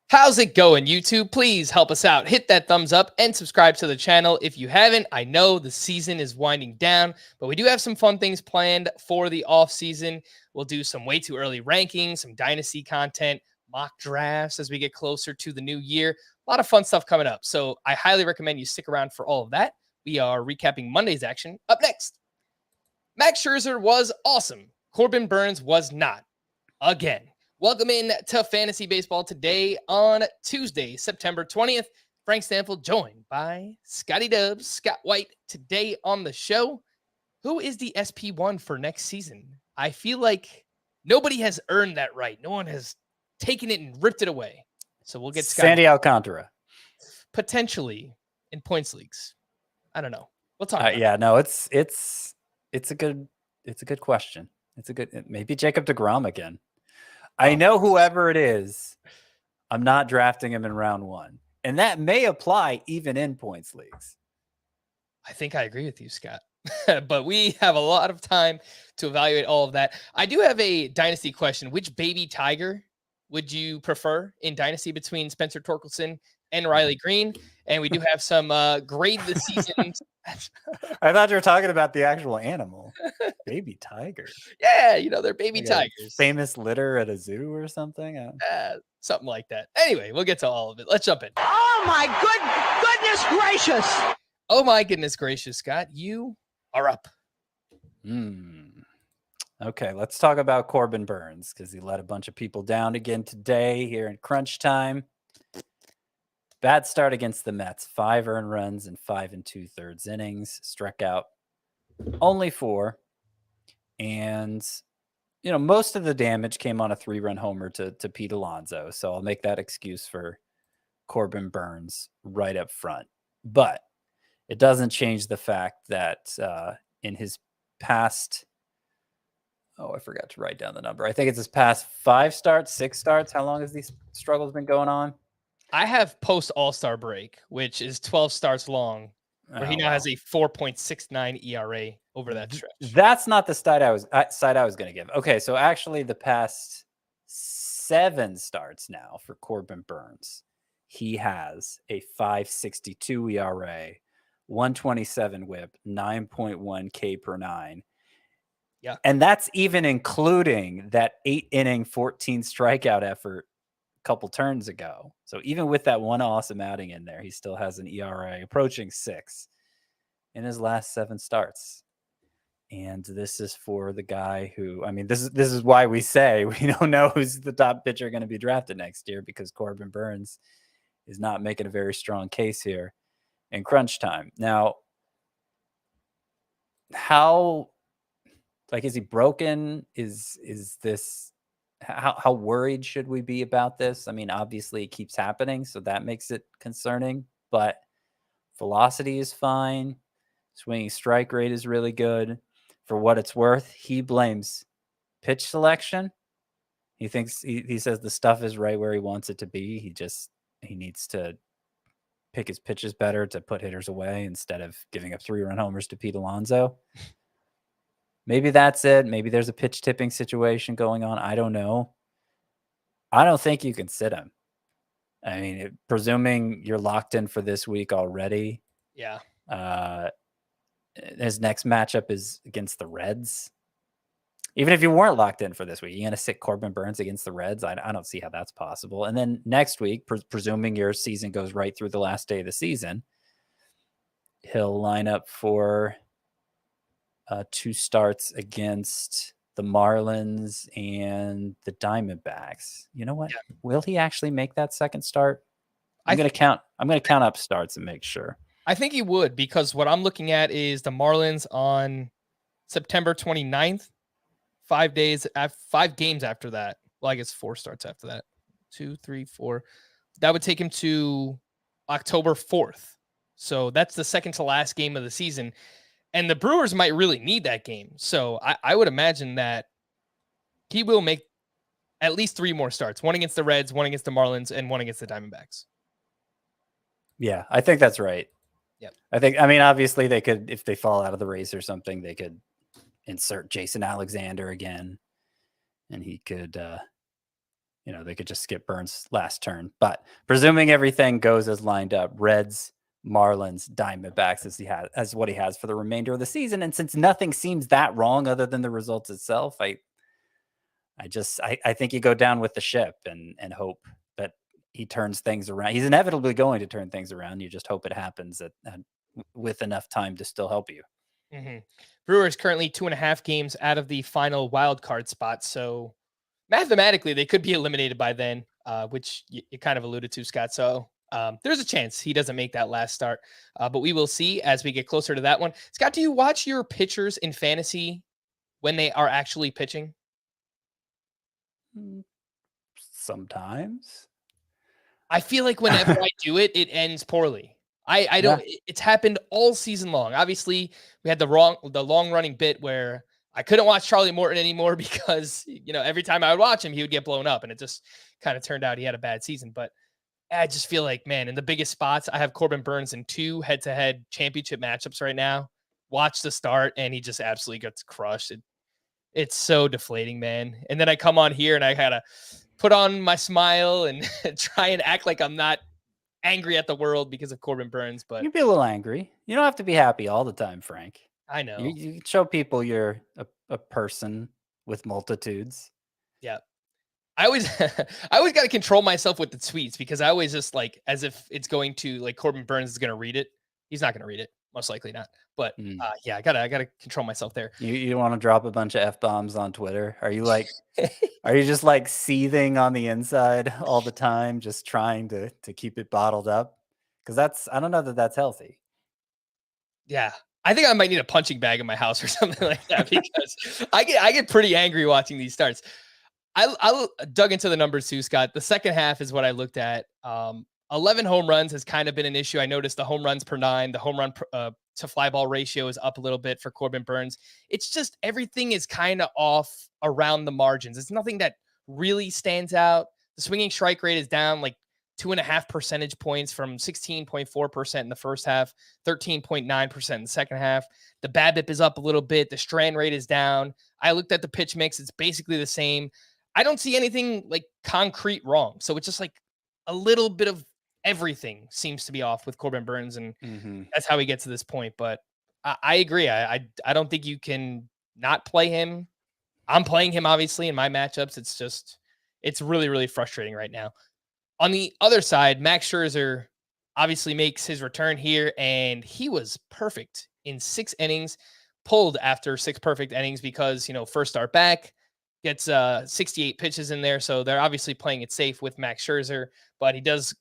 How's it going, YouTube? Please help us out. Hit that thumbs up and subscribe to the channel if you haven't. I know the season is winding down, but we do have some fun things planned for the off season. We'll do some way too early rankings, some dynasty content, mock drafts as we get closer to the new year. A lot of fun stuff coming up. So I highly recommend you stick around for all of that. We are recapping Monday's action up next. Max Scherzer was awesome. Corbin Burnes was not. Again. Welcome in to Fantasy Baseball today on Tuesday, September 20th. Frank Stampfl joined by Scotty Dubs, Scott White today on the show. Who is the SP1 for next season? I feel like nobody has earned that right. No one has taken it and ripped it away. So we'll get Scotty. Sandy Alcantara. Potentially in points leagues. I don't know. We'll talk about yeah, no, it's a good question. It's a good, maybe Jacob deGrom again. I know whoever it is, I'm not drafting him in round one. And that may apply even in points leagues. I think I agree with you, Scott. But we have a lot of time to evaluate all of that. I do have a dynasty question. Which baby tiger would you prefer in dynasty between Spencer Torkelson and Riley Greene? And we do have some grade the season. I thought you were talking about the actual animal. Baby tiger. Yeah, they're baby tigers. Famous litter at a zoo or something? Something like that. Anyway, we'll get to all of it. Let's jump in. Oh, my goodness gracious. Oh, my goodness gracious, Scott. You are up. Okay, let's talk about Corbin Burnes because he let a bunch of people down again today here in crunch time. Bad start against the Mets. 5 earned runs in 5 2/3 innings. Struck out only 4. And, most of the damage came on a 3-run homer to Pete Alonso. So I'll make that excuse for Corbin Burnes right up front. But it doesn't change the fact that in his past, I forgot to write down the number. I think it's his past 5 starts, 6 starts. How long has these struggles been going on? I have post All-Star break, which is 12 starts long, where he now has a 4.69 ERA over that stretch. That's not the side I was going to give. Okay, so actually the past 7 starts now for Corbin Burnes, he has a 5.62 ERA, 127 WHIP, 9.1 K per 9. Yeah, and that's even including that 8-inning, 14 strikeout effort couple turns ago. So even with that one awesome outing in there, he still has an ERA approaching 6 in his last 7 starts. And this is for the guy who, this is why we say we don't know who's the top pitcher going to be drafted next year, because Corbin Burnes is not making a very strong case here in crunch time. Now, how, is he broken? Is this, how worried should we be about this? Obviously it keeps happening, so that makes it concerning, but velocity is fine. Swinging strike rate is really good. For what it's worth, he blames pitch selection. He thinks, he says the stuff is right where he wants it to be. He needs to pick his pitches better to put hitters away instead of giving up 3-run homers to Pete Alonso. Maybe that's it. Maybe there's a pitch tipping situation going on. I don't know. I don't think you can sit him. Presuming you're locked in for this week already. Yeah. His next matchup is against the Reds. Even if you weren't locked in for this week, you're going to sit Corbin Burnes against the Reds? I don't see how that's possible. And then next week, presuming your season goes right through the last day of the season, he'll line up for 2 starts against the Marlins and the Diamondbacks. You know what? Yeah. Will he actually make that second start? I'm going to count up starts and make sure. I think he would, because what I'm looking at is the Marlins on September 29th, 5 days, 5 games after that. Well, I guess 4 starts after that. 2, 3, 4. That would take him to October 4th. So that's the second to last game of the season. And the Brewers might really need that game. So I would imagine that he will make at least 3 more starts. 1 against the Reds, 1 against the Marlins, and 1 against the Diamondbacks. Yeah, I think that's right. Yeah. Obviously they could, if they fall out of the race or something, they could insert Jason Alexander again. And he could they could just skip Burnes last turn. But presuming everything goes as lined up, Reds, Marlins, Diamondbacks as what he has for the remainder of the season. And since nothing seems that wrong other than the results itself, I think you go down with the ship and hope that he turns things around. He's inevitably going to turn things around. You just hope it happens with enough time to still help you. Mm-hmm. Brewers currently 2.5 games out of the final wild card spot. So mathematically, they could be eliminated by then, which you kind of alluded to, Scott. So there's a chance he doesn't make that last start. But we will see as we get closer to that one. Scott, do you watch your pitchers in fantasy when they are actually pitching? Sometimes. I feel like whenever I do it, it ends poorly. I don't. It's happened all season long. Obviously, we had the long running bit where I couldn't watch Charlie Morton anymore because every time I would watch him, he would get blown up, and it just kind of turned out he had a bad season. But I just feel like, man, in the biggest spots, I have Corbin Burnes in 2 head-to-head championship matchups right now. Watch the start, and he just absolutely gets crushed. It's so deflating, man. And then I come on here, and I gotta put on my smile and try and act like I'm not angry at the world because of Corbin Burnes. But you'd be a little angry. You don't have to be happy all the time, Frank. I know. You show people you're a person with multitudes. Yeah. I always got to control myself with the tweets because I always just as if it's going to Corbin Burnes is going to read it. He's not going to read it. Most likely not. But yeah, I gotta control myself there. You want to drop a bunch of F-bombs on Twitter? Are you are you just seething on the inside all the time, just trying to keep it bottled up? Because I don't know that that's healthy. Yeah. I think I might need a punching bag in my house or something like that because I get pretty angry watching these starts. I dug into the numbers too, Scott. The second half is what I looked at. 11 home runs has kind of been an issue. I noticed the home runs per 9, the home run to fly ball ratio is up a little bit for Corbin Burnes. It's just everything is kind of off around the margins. It's nothing that really stands out. The swinging strike rate is down 2.5 percentage points from 16.4% in the first half, 13.9% in the second half. The BABIP is up a little bit. The strand rate is down. I looked at the pitch mix. It's basically the same. I don't see anything concrete wrong. So it's just a little bit of everything seems to be off with Corbin Burnes, and that's how we get to this point. But I agree. I don't think you can not play him. I'm playing him, obviously, in my matchups. It's really, really frustrating right now. On the other side, Max Scherzer obviously makes his return here, and he was perfect in 6 innings, pulled after 6 perfect innings because, first start back, gets 68 pitches in there. So they're obviously playing it safe with Max Scherzer, but he does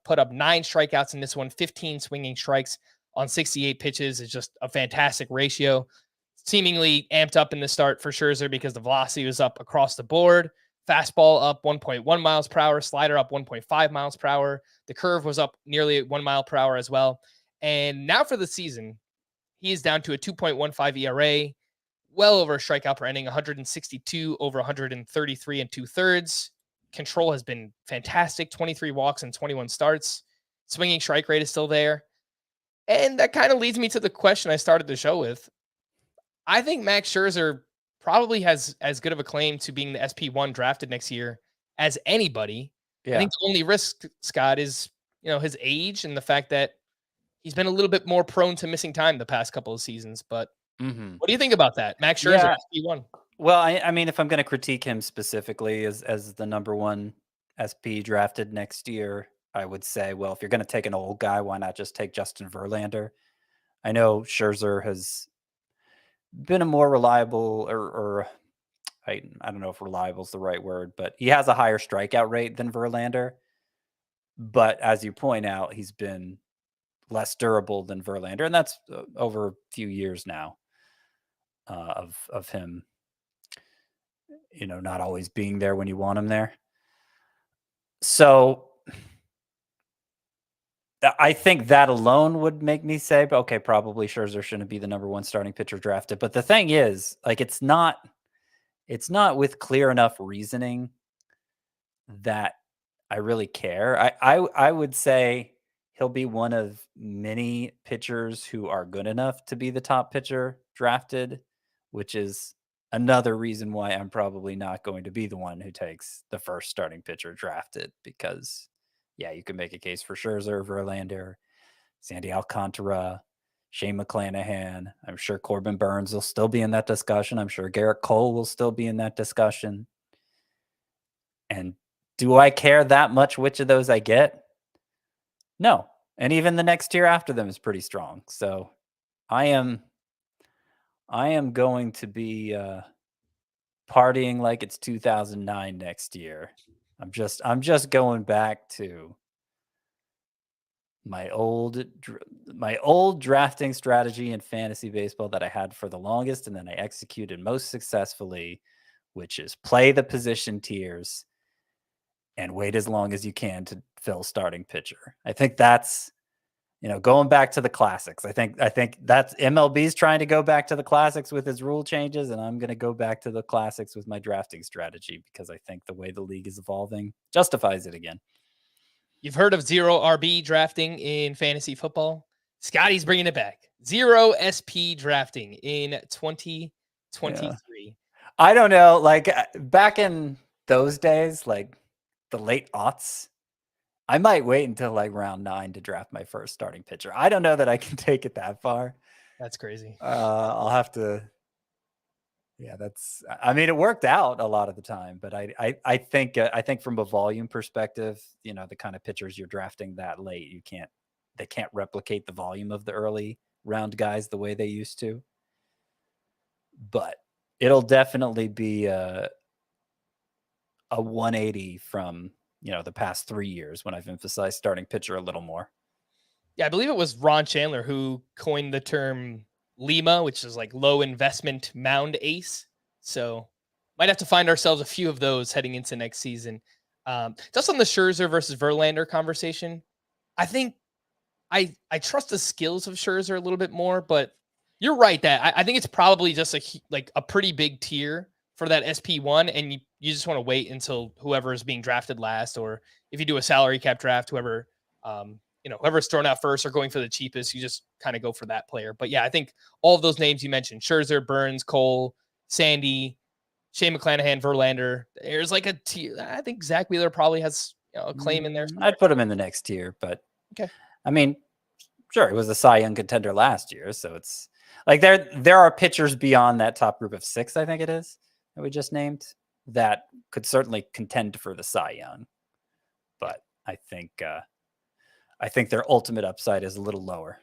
put up 9 strikeouts in this one, 15 swinging strikes on 68 pitches is just a fantastic ratio. Seemingly amped up in the start for Scherzer because the velocity was up across the board. Fastball up 1.1 miles per hour, slider up 1.5 miles per hour. The curve was up nearly 1 mile per hour as well. And now for the season, he is down to a 2.15 ERA, well over a strikeout per inning, 162 over 133 and 2/3. Control has been fantastic, 23 walks and 21 starts. Swinging strike rate is still there. And that kind of leads me to the question I started the show with. I think Max Scherzer probably has as good of a claim to being the SP1 drafted next year as anybody. Yeah. I think the only risk, Scott, is his age and the fact that he's been a little bit more prone to missing time the past couple of seasons. But what do you think about that? Max Scherzer, SP1. Well, I mean, if I'm going to critique him specifically as the number 1 SP drafted next year, I would say, well, if you're going to take an old guy, why not just take Justin Verlander? I know Scherzer has been a more reliable or I don't know if reliable is the right word, but he has a higher strikeout rate than Verlander. But as you point out, he's been less durable than Verlander, and that's over a few years now of him, not always being there when you want him there. So I think that alone would make me say, okay, probably Scherzer shouldn't be the number 1 starting pitcher drafted. But the thing is, it's not with clear enough reasoning that I really care. I would say he'll be one of many pitchers who are good enough to be the top pitcher drafted, which is another reason why I'm probably not going to be the one who takes the first starting pitcher drafted, because yeah, you can make a case for Scherzer, Verlander, Sandy Alcantara, Shane McClanahan. I'm sure Corbin Burnes will still be in that discussion. I'm sure Garrett Cole will still be in that discussion. And do I care that much which of those I get? No. And even the next tier after them is pretty strong. So I am going to be partying like it's 2009 next year. I'm just going back to my old drafting strategy in fantasy baseball that I had for the longest and then I executed most successfully, which is play the position tiers and wait as long as you can to fill starting pitcher. I think that's, going back to the classics. I think that's MLB's trying to go back to the classics with his rule changes, and I'm going to go back to the classics with my drafting strategy because I think the way the league is evolving justifies it again. You've heard of zero RB drafting in fantasy football? Scotty's bringing it back. Zero SP drafting in 2023. Yeah. I don't know. Like back in those days, like the late aughts, I might wait until like round 9 to draft my first starting pitcher. I don't know that I can take it that far. That's crazy. I'll have to. Yeah, it worked out a lot of the time, but I think from a volume perspective, the kind of pitchers you're drafting that late, they can't replicate the volume of the early round guys the way they used to. But it'll definitely be a 180 from, the past 3 years when I've emphasized starting pitcher a little more. Yeah, I believe it was Ron Chandler who coined the term Lima, which is like low investment mound ace. So might have to find ourselves a few of those heading into next season. Just on the Scherzer versus Verlander conversation, I think I trust the skills of Scherzer a little bit more, but you're right that I think it's probably just a pretty big tier for that SP1, and you just want to wait until whoever is being drafted last, or if you do a salary cap draft, whoever's thrown out first or going for the cheapest, you just kind of go for that player. But yeah, I think all of those names you mentioned, Scherzer, Burnes, Cole, Sandy, Shane McClanahan, Verlander, there's like a tier. I think Zach Wheeler probably has a claim in there somewhere. I'd put him in the next tier, but okay. I mean, sure, it was a Cy Young contender last year, so it's like there are pitchers beyond that top group of 6, I think it is, that we just named, that could certainly contend for the Cy Young. But I think their ultimate upside is a little lower.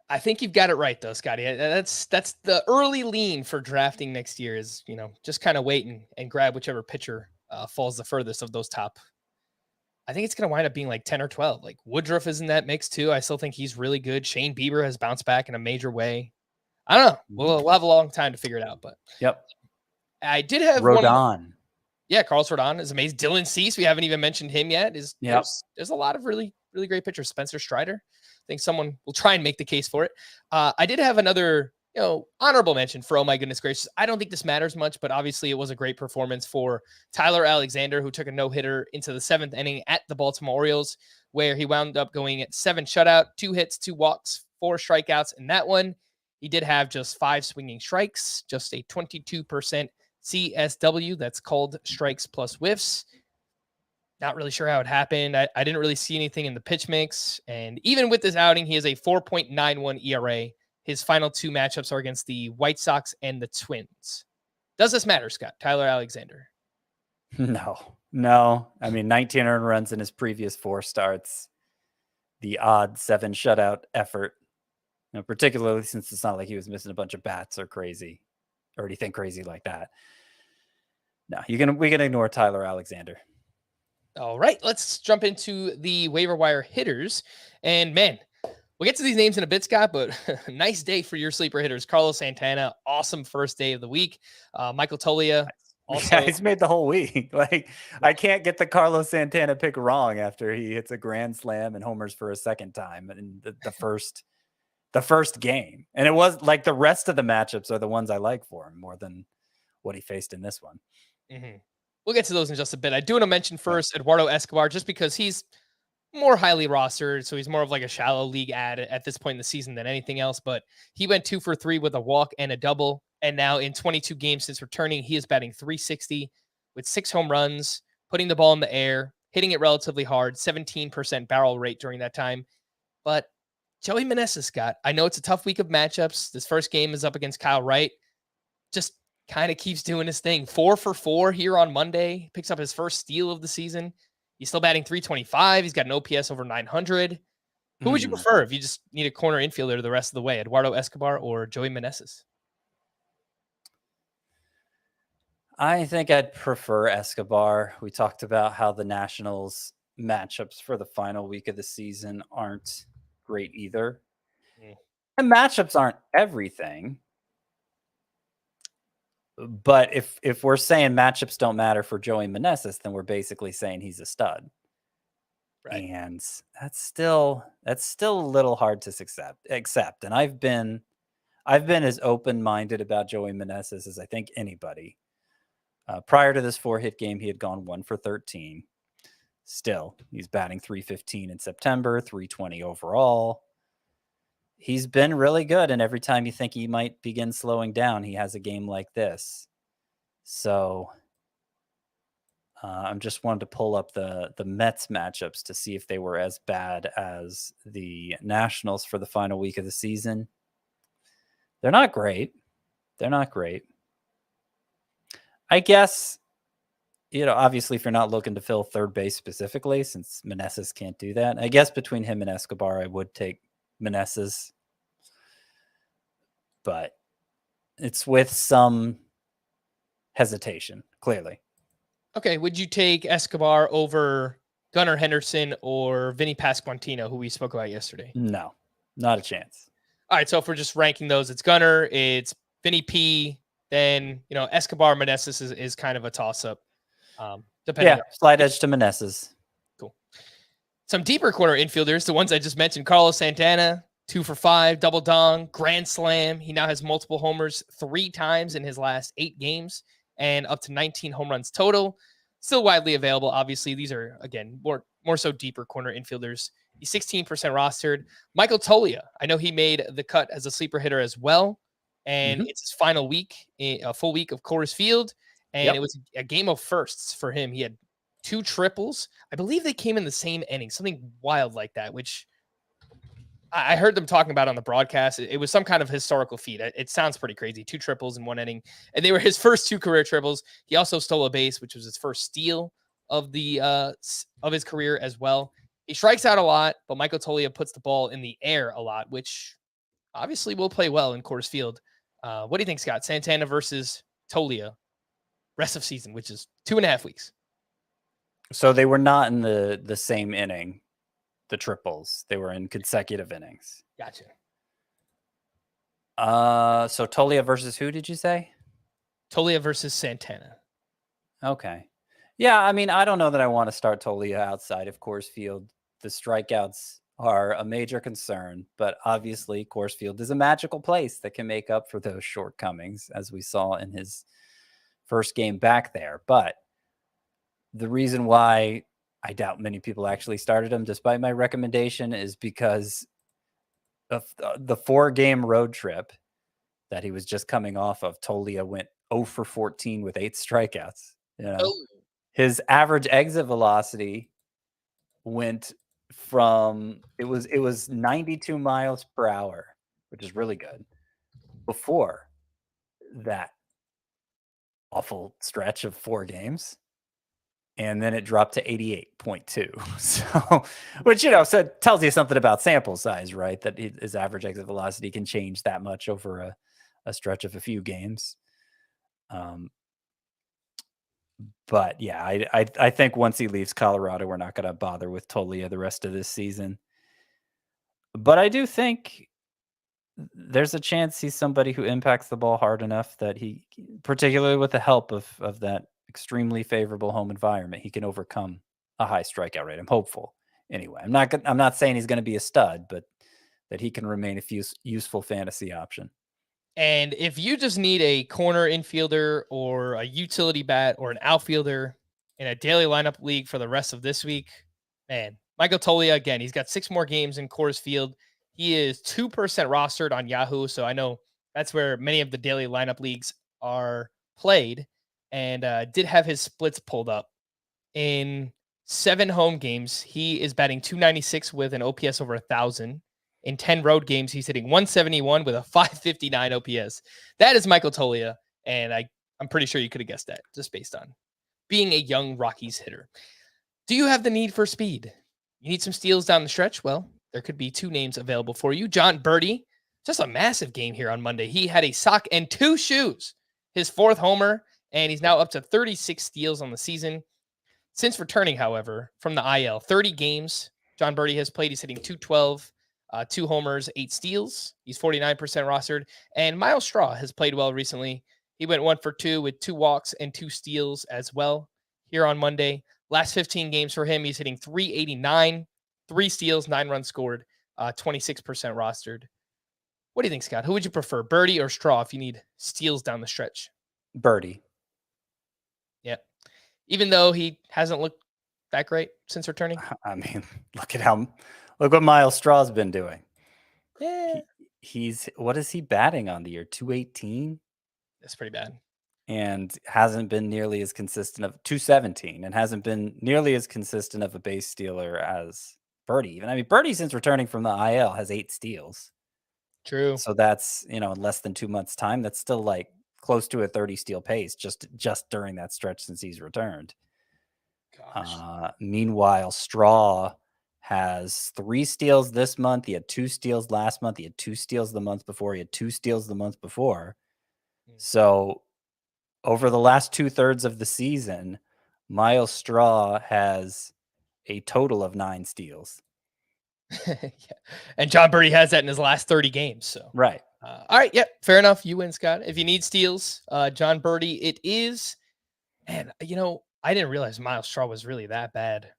I think you've got it right, though, Scotty. That's the early lean for drafting next year is, just kind of wait and grab whichever pitcher falls the furthest of those top. I think it's going to wind up being like 10 or 12. Like Woodruff is in that mix too. I still think he's really good. Shane Bieber has bounced back in a major way. I don't know. We'll have a long time to figure it out, but yep. I did have Rodon. Yeah, Carlos Rodon is amazing. Dylan Cease, we haven't even mentioned him yet. There's a lot of really, really great pitchers. Spencer Strider. I think someone will try and make the case for it. I did have another, honorable mention for, oh my goodness gracious. I don't think this matters much, but obviously it was a great performance for Tyler Alexander, who took a no-hitter into the 7th inning at the Baltimore Orioles, where he wound up going at 7 shutout, 2 hits, 2 walks, 4 strikeouts. In that one, he did have just 5 swinging strikes, just a 22% CSW. That's called strikes plus whiffs. Not really sure how it happened. I didn't really see anything in the pitch mix. And even with this outing, he has a 4.91 ERA. His final 2 matchups are against the White Sox and the Twins. Does this matter, Scott? Tyler Alexander? No. I mean, 19 earned runs in his previous 4 starts. The odd 7 shutout effort, particularly since it's not like he was missing a bunch of bats or anything crazy like that. No, we can ignore Tyler Alexander. All right, let's jump into the waiver wire hitters. And man, we'll get to these names in a bit, Scott, but nice day for your sleeper hitters. Carlos Santana, awesome first day of the week. Michael Toglia. Also, yeah, he's made the whole week. I can't get the Carlos Santana pick wrong after he hits a grand slam and homers for a second time in the first game. And it was like the rest of the matchups are the ones I like for him more than what he faced in this one. Mm-hmm. We'll get to those in just a bit. I do want to mention first Eduardo Escobar, just because he's more highly rostered. So he's more of like a shallow league ad at this point in the season than anything else, but he went 2 for 3 with a walk and a double. And now in 22 games since returning, he is batting .360 with 6 home runs, putting the ball in the air, hitting it relatively hard, 17% barrel rate during that time. But Joey Meneses, Scott, I know it's a tough week of matchups. This first game is up against Kyle Wright. Just kind of keeps doing his thing. 4 for 4 here on Monday. Picks up his first steal of the season. He's still batting .325. He's got an OPS over 900. Who would you prefer if you just need a corner infielder the rest of the way? Eduardo Escobar or Joey Meneses? I think I'd prefer Escobar. We talked about how the Nationals matchups for the final week of the season aren't great either. And matchups aren't everything. But if we're saying matchups don't matter for Joey Meneses, then we're basically saying he's a stud. Right. And that's still a little hard to accept. And I've been as open-minded about Joey Meneses as I think anybody. Prior to this 4-hit game, he had gone 1 for 13. Still, he's batting .315 in September, .320 overall. He's been really good, and every time you think he might begin slowing down, he has a game like this. So I'm just wanted to pull up the Mets matchups to see if they were as bad as the Nationals for the final week of the season. They're not great. I guess, obviously if you're not looking to fill third base specifically, since Meneses can't do that, I guess between him and Escobar, I would take Meneses. But it's with some hesitation, clearly. Okay, would you take Escobar over Gunnar Henderson or Vinny Pasquantino, who we spoke about yesterday? No, not a chance. All right, so if we're just ranking those, it's Gunnar, it's Vinny P, then, Escobar, Meneses is kind of a toss-up. Depending on slight edge to Meneses. Cool. Some deeper corner infielders, the ones I just mentioned, Carlos Santana, 2 for 5, double dong, grand slam. He now has multiple homers 3 times in his last 8 games and up to 19 home runs total. Still widely available. Obviously, these are, again, more so deeper corner infielders. He's 16% rostered. Michael Toglia, I know he made the cut as a sleeper hitter as well. And it's his final week, a full week of Coors Field. And it was a game of firsts for him. He had 2 triples. I believe they came in the same inning, something wild like that, which I heard them talking about on the broadcast. It was some kind of historical feat. It sounds pretty crazy. 2 triples in 1 inning. And they were his first 2 career triples. He also stole a base, which was his first steal of his career as well. He strikes out a lot, but Michael Toglia puts the ball in the air a lot, which obviously will play well in Coors Field. What do you think, Scott? Santana versus Toglia, rest of season, which is 2.5 weeks. So they were not in the same inning, the triples. They were in consecutive innings. Gotcha. So Toglia versus who did you say? Toglia versus Santana. Okay. Yeah, I mean, I don't know that I want to start Toglia outside of Coors Field. The strikeouts are a major concern, but obviously Coors Field is a magical place that can make up for those shortcomings, as we saw in his first game back there. But the reason why I doubt many people actually started him, despite my recommendation, is because of the 4-game road trip that he was just coming off of. Toglia went 0 for 14 with 8 strikeouts. His average exit velocity went from it was 92 miles per hour, which is really good, before that awful stretch of 4 games. And then it dropped to 88.2. So, which, so it tells you something about sample size, right? That his average exit velocity can change that much over a stretch of a few games. But yeah, I think once he leaves Colorado, we're not going to bother with Toglia the rest of this season. But I do think there's a chance he's somebody who impacts the ball hard enough that he, particularly with the help of that extremely favorable home environment, he can overcome a high strikeout rate. I'm hopeful. Anyway, I'm not saying he's going to be a stud, but that he can remain a useful fantasy option. And if you just need a corner infielder or a utility bat or an outfielder in a daily lineup league for the rest of this week, man, Michael Toglia, again, he's got 6 more games in Coors Field. He is 2% rostered on Yahoo. So I know That's where many of the daily lineup leagues are played, and did have his splits pulled up. In 7 home games, he is batting .296 with an OPS over 1,000. In 10 road games, he's hitting .171 with a .559 OPS. That is Michael Toglia, and I'm pretty sure you could have guessed that just based on being a young Rockies hitter. Do you have the need for speed? You need some steals down the stretch? Well, there could be 2 names available for you. Jon Berti, just a massive game here on Monday. He had a sock and 2 shoes, his 4th homer, and he's now up to 36 steals on the season. Since returning, however, from the IL, 30 games Jon Berti has played. He's hitting .212, 2 homers, 8 steals. He's 49% rostered. And Miles Straw has played well recently. He went 1 for 2 with 2 walks and 2 steals as well here on Monday. Last 15 games for him, he's hitting .389, 3 steals, 9 runs scored, 26% rostered. What do you think, Scott? Who would you prefer, Berti or Straw, if you need steals down the stretch? Berti. Yeah. Even though he hasn't looked that great since returning. I mean, look what Miles Straw's been doing. Yeah. He's what is he batting on the year? 218? That's pretty bad. And hasn't been nearly as consistent of 217 and hasn't been nearly as consistent of a base stealer as Berti. Even I mean, Berti, since returning from the IL, has 8 steals. True. So that's, in less than 2 months' time. That's still like close to a 30 steal pace just during that stretch since he's returned. Gosh. Meanwhile, Straw has 3 steals this month. He had 2 steals last month. He had 2 steals the month before. He had 2 steals the month before. So over the last 2/3 of the season, Miles Straw has a total of 9 steals. Yeah. And Jon Berti has that in his last 30 games. So right. All right. Yep. Fair enough. You win, Scott. If you need steals, Jon Berti, it is. And, I didn't realize Miles Straw was really that bad.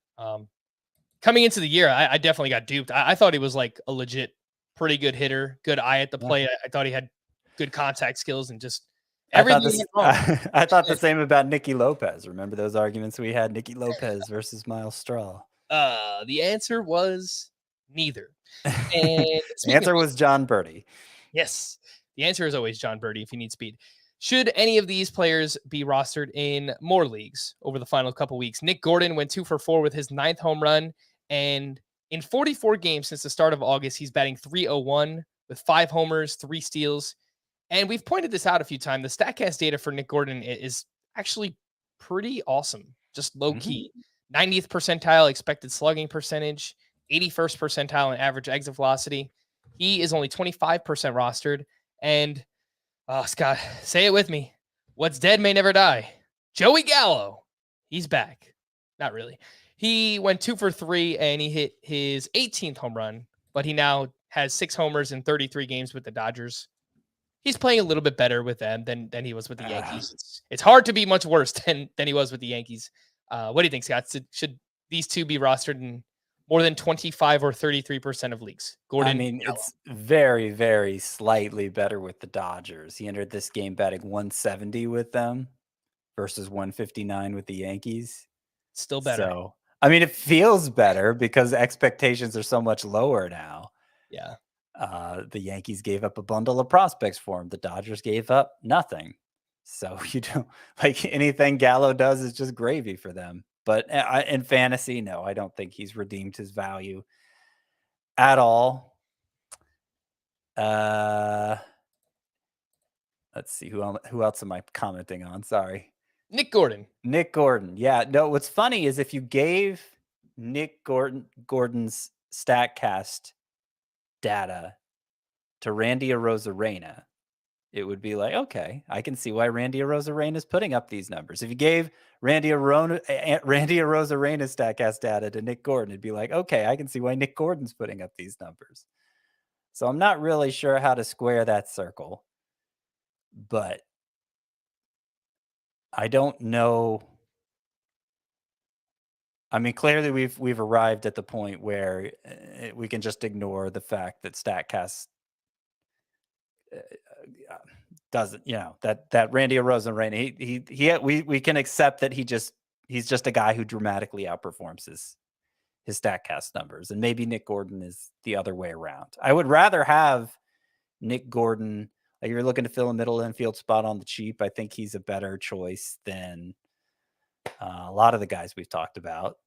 Coming into the year, I definitely got duped. I thought he was like a legit, pretty good hitter, good eye at the plate. I thought he had good contact skills and just everything. I thought the same about Nicky Lopez. Remember those arguments we had? Nicky Lopez versus Miles Straw. The answer was neither. And the answer was Jon Berti. Yes. The answer is always Jon Berti if you need speed. Should any of these players be rostered in more leagues over the final couple weeks? Nick Gordon went 2 for 4 with his 9th home run. And in 44 games since the start of August, he's batting .301 with 5 homers, 3 steals. And we've pointed this out a few times. The StatCast data for Nick Gordon is actually pretty awesome. Just low key. 90th percentile expected slugging percentage, 81st percentile in average exit velocity. He is only 25% rostered. And Scott, say it with me. What's dead may never die. Joey Gallo. He's back. Not really. He went 2 for 3 and he hit his 18th home run, but he now has 6 homers in 33 games with the Dodgers. He's playing a little bit better with them than he was with the Yankees. It's hard to be much worse than he was with the Yankees. What do you think, Scott? Should these two be rostered in more than 25 or 33% of leagues? Gordon, I mean, it's very, very slightly better with the Dodgers. He entered this game batting .170 with them versus .159 with the Yankees. Still better. So, I mean, it feels better because expectations are so much lower now. Yeah. The Yankees gave up a bundle of prospects for him. The Dodgers gave up nothing. So you don't like anything Gallo does is just gravy for them. But in fantasy, no, I don't think he's redeemed his value at all. Let's see who else am I commenting on? Sorry, Nick Gordon. Yeah, no. What's funny is if you gave Nick Gordon's StatCast data to Randy Arozarena, it would be like, okay, I can see why Randy Arozarena is putting up these numbers. If you gave Randy Arozarena's StatCast data to Nick Gordon, it'd be like, okay, I can see why Nick Gordon's putting up these numbers. So I'm not really sure how to square that circle, but I don't know. I mean, clearly we've arrived at the point where we can just ignore the fact that StatCast doesn't, that Randy Arozarena, we can accept that he's just a guy who dramatically outperforms his StatCast numbers, and maybe Nick Gordon is the other way around. I would rather have Nick Gordon Like if you're looking to fill a middle infield spot on the cheap, I think he's a better choice than a lot of the guys we've talked about.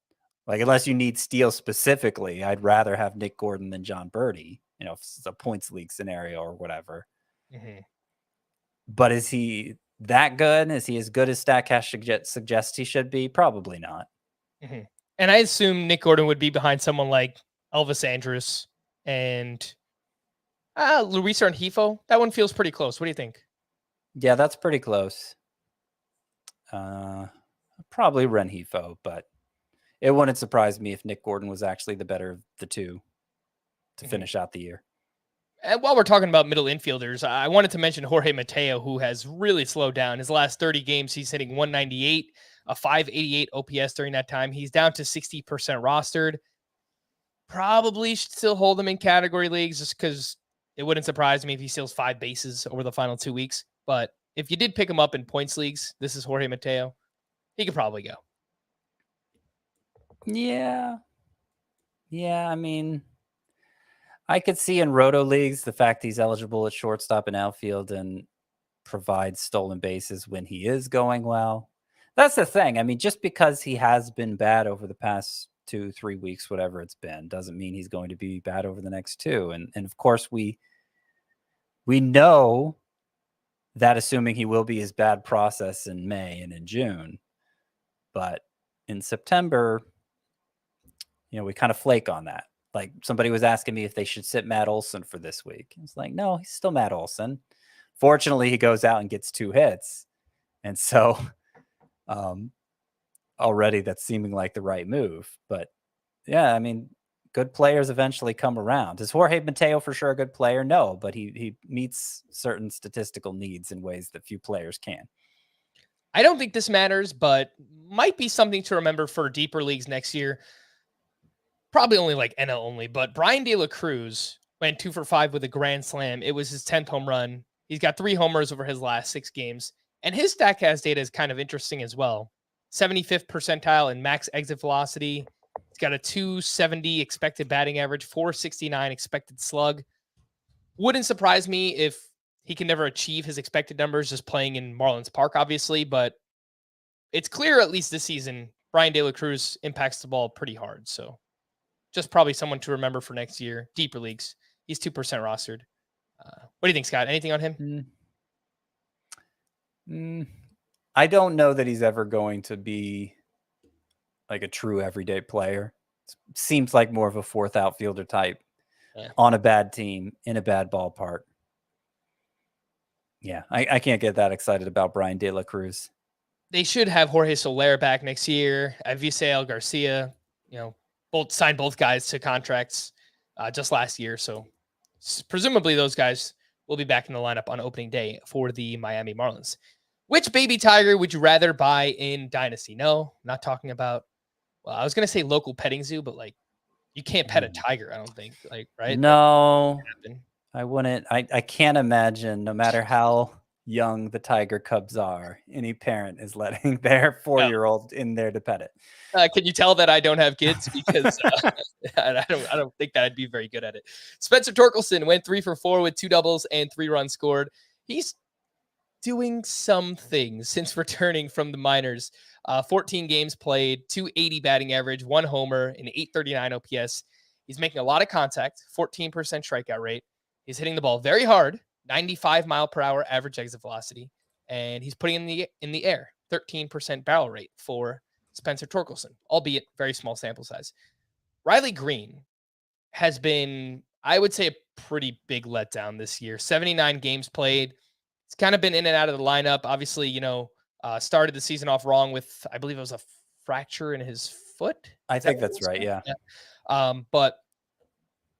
Like unless you need steal specifically, I'd rather have Nick Gordon than John Birdie, if it's a points league scenario or whatever. Mm-hmm. But is he that good? Is he as good as StatCast suggests he should be? Probably not. Mm-hmm. And I assume Nick Gordon would be behind someone like Elvis Andrus and Luis Rengifo. That one feels pretty close. What do you think? Yeah, that's pretty close. Probably Rengifo, but it wouldn't surprise me if Nick Gordon was actually the better of the two to finish out the year. And while we're talking about middle infielders, I wanted to mention Jorge Mateo, who has really slowed down. His last 30 games, he's hitting 198, a 588 OPS during that time. He's down to 60% rostered. Probably should still hold him in category leagues just because it wouldn't surprise me if he steals 5 bases over the final 2 weeks. But if you did pick him up in points leagues, this is Jorge Mateo. He could probably go. Yeah. I mean, I could see in roto leagues the fact he's eligible at shortstop and outfield and provides stolen bases when he is going well. That's the thing. I mean, just because he has been bad over the past 2-3 weeks, whatever it's been, doesn't mean he's going to be bad over the next 2. And of course, we know that assuming he will be his bad process in May and in June, but in September, we kind of flake on that. Like somebody was asking me if they should sit Matt Olson for this week. It's like, no, he's still Matt Olson. Fortunately, he goes out and gets 2 hits. And so already that's seeming like the right move. But yeah, I mean, good players eventually come around. Is Jorge Mateo for sure a good player? No, but he meets certain statistical needs in ways that few players can. I don't think this matters, but might be something to remember for deeper leagues next year. Probably only like NL only, but Brian De La Cruz went 2 for 5 with a grand slam. It was his 10th home run. He's got 3 homers over his last 6 games. And his StatCast data is kind of interesting as well. 75th percentile in max exit velocity. He's got a 270 expected batting average, 469 expected slug. Wouldn't surprise me if he can never achieve his expected numbers just playing in Marlins Park, obviously, but it's clear at least this season, Brian De La Cruz impacts the ball pretty hard. So just probably someone to remember for next year. Deeper leagues. He's 2% rostered. What do you think, Scott? Anything on him? I don't know that he's ever going to be like a true everyday player. Seems like more of a 4th outfielder type on a bad team in a bad ballpark. Yeah, I can't get that excited about Brian De La Cruz. They should have Jorge Soler back next year. Avisail Garcia, signed both guys to contracts just last year. So presumably those guys will be back in the lineup on opening day for the Miami Marlins. Which baby tiger would you rather buy in Dynasty? No, I'm not talking about, I was going to say local petting zoo, but like you can't pet a tiger, I don't think. Like, right? No, I wouldn't. I can't imagine, no matter how young the tiger cubs are, any parent is letting their 4-year-old in there to pet it. Can you tell that I don't have kids? Because I don't think that I'd be very good at it. Spencer Torkelson went 3 for 4 with 2 doubles and 3 runs scored. He's doing some things since returning from the minors. 14 games played, 280 batting average, 1 homer, and 839 OPS. He's making a lot of contact, 14% strikeout rate. He's hitting the ball very hard, 95 mile per hour average exit velocity, and he's putting in the air, 13% barrel rate for Spencer Torkelson, albeit very small sample size. Riley Greene has been, I would say, a pretty big letdown this year. 79 games played. It's kind of been in and out of the lineup. Obviously, started the season off wrong with, I believe it was a fracture in his foot. I think that's right, yeah. But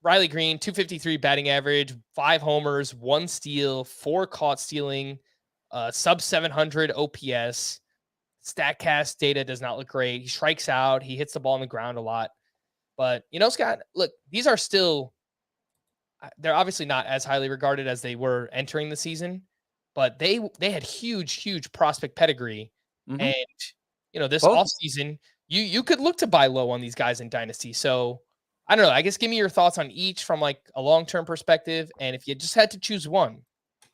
Riley Greene, 253 batting average, 5 homers, 1 steal, 4 caught stealing, sub 700 OPS. StatCast data does not look great. He strikes out. He hits the ball on the ground a lot. But, Scott, look, these are still, they're obviously not as highly regarded as they were entering the season, but they had huge prospect pedigree. Mm-hmm. And, this offseason, you could look to buy low on these guys in Dynasty. So, I don't know. I guess give me your thoughts on each from like a long-term perspective. And if you just had to choose one,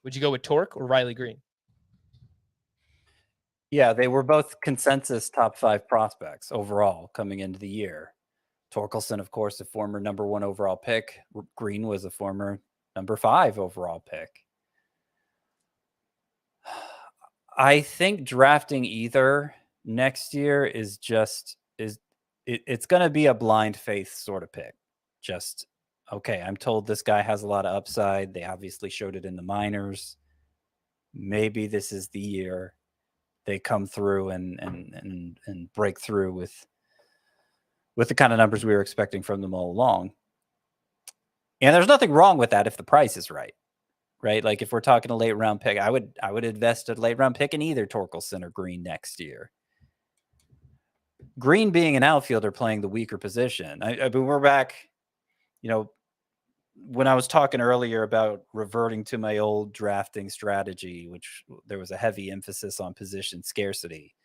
Would you go with Torque or Riley Greene? Yeah, they were both consensus top 5 prospects overall coming into the year. Torkelson, of course, a former number 1 overall pick. Greene was a former number 5 overall pick. I think drafting either next year is it's going to be a blind faith sort of pick. Just, okay, I'm told this guy has a lot of upside. They obviously showed it in the minors. Maybe this is the year they come through and break through with the kind of numbers we were expecting from them all along. And there's nothing wrong with that if the price is right. Right? Like if we're talking a late round pick, I would invest a late round pick in either Torkelson or Greene next year. Greene being an outfielder playing the weaker position. But we're back, when I was talking earlier about reverting to my old drafting strategy, which there was a heavy emphasis on position scarcity.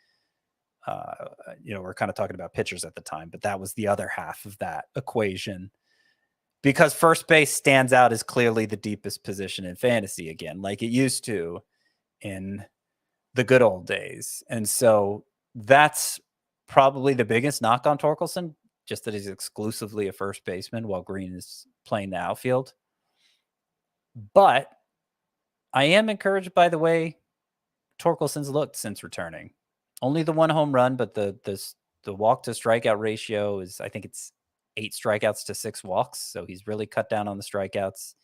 We're kind of talking about pitchers at the time, but that was the other half of that equation. Because first base stands out as clearly the deepest position in fantasy again, like it used to in the good old days. And so that's probably the biggest knock on Torkelson, just that he's exclusively a first baseman while Greene is playing the outfield. But I am encouraged by the way Torkelson's looked since returning. Only the 1 home run, but the walk to strikeout ratio is, I think it's 8 strikeouts to 6 walks. So he's really cut down on the strikeouts.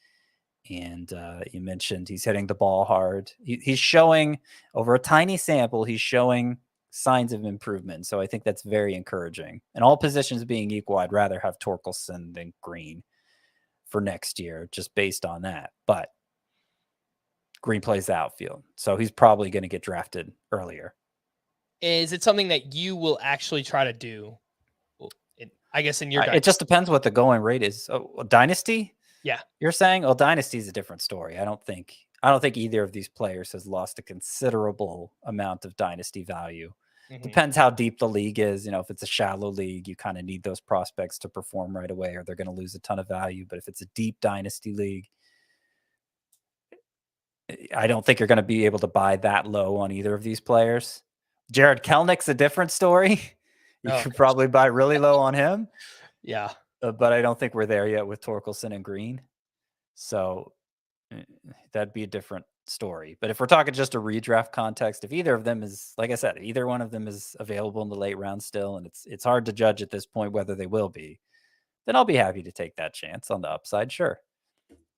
And you mentioned he's hitting the ball hard. He's showing, over a tiny sample, he's showing signs of improvement. So I think that's very encouraging. And all positions being equal, I'd rather have Torkelson than Greene for next year, just based on that. But Greene plays the outfield, so he's probably going to get drafted earlier. Is it something that you will actually try to do? I guess in your it just depends what the going rate is. Oh, dynasty? Yeah. You're saying, well, dynasty is a different story. I don't think either of these players has lost a considerable amount of dynasty value. Mm-hmm. Depends how deep the league is. If it's a shallow league, you kind of need those prospects to perform right away or they're going to lose a ton of value. But if it's a deep dynasty league, I don't think you're going to be able to buy that low on either of these players. Jared Kelnick's a different story. You could probably buy really low on him. Yeah. But I don't think we're there yet with Torkelson and Greene. So that'd be a different story. But if we're talking just a redraft context, if either of them is, like I said, either one of them is available in the late round still, and it's hard to judge at this point whether they will be, then I'll be happy to take that chance on the upside. Sure.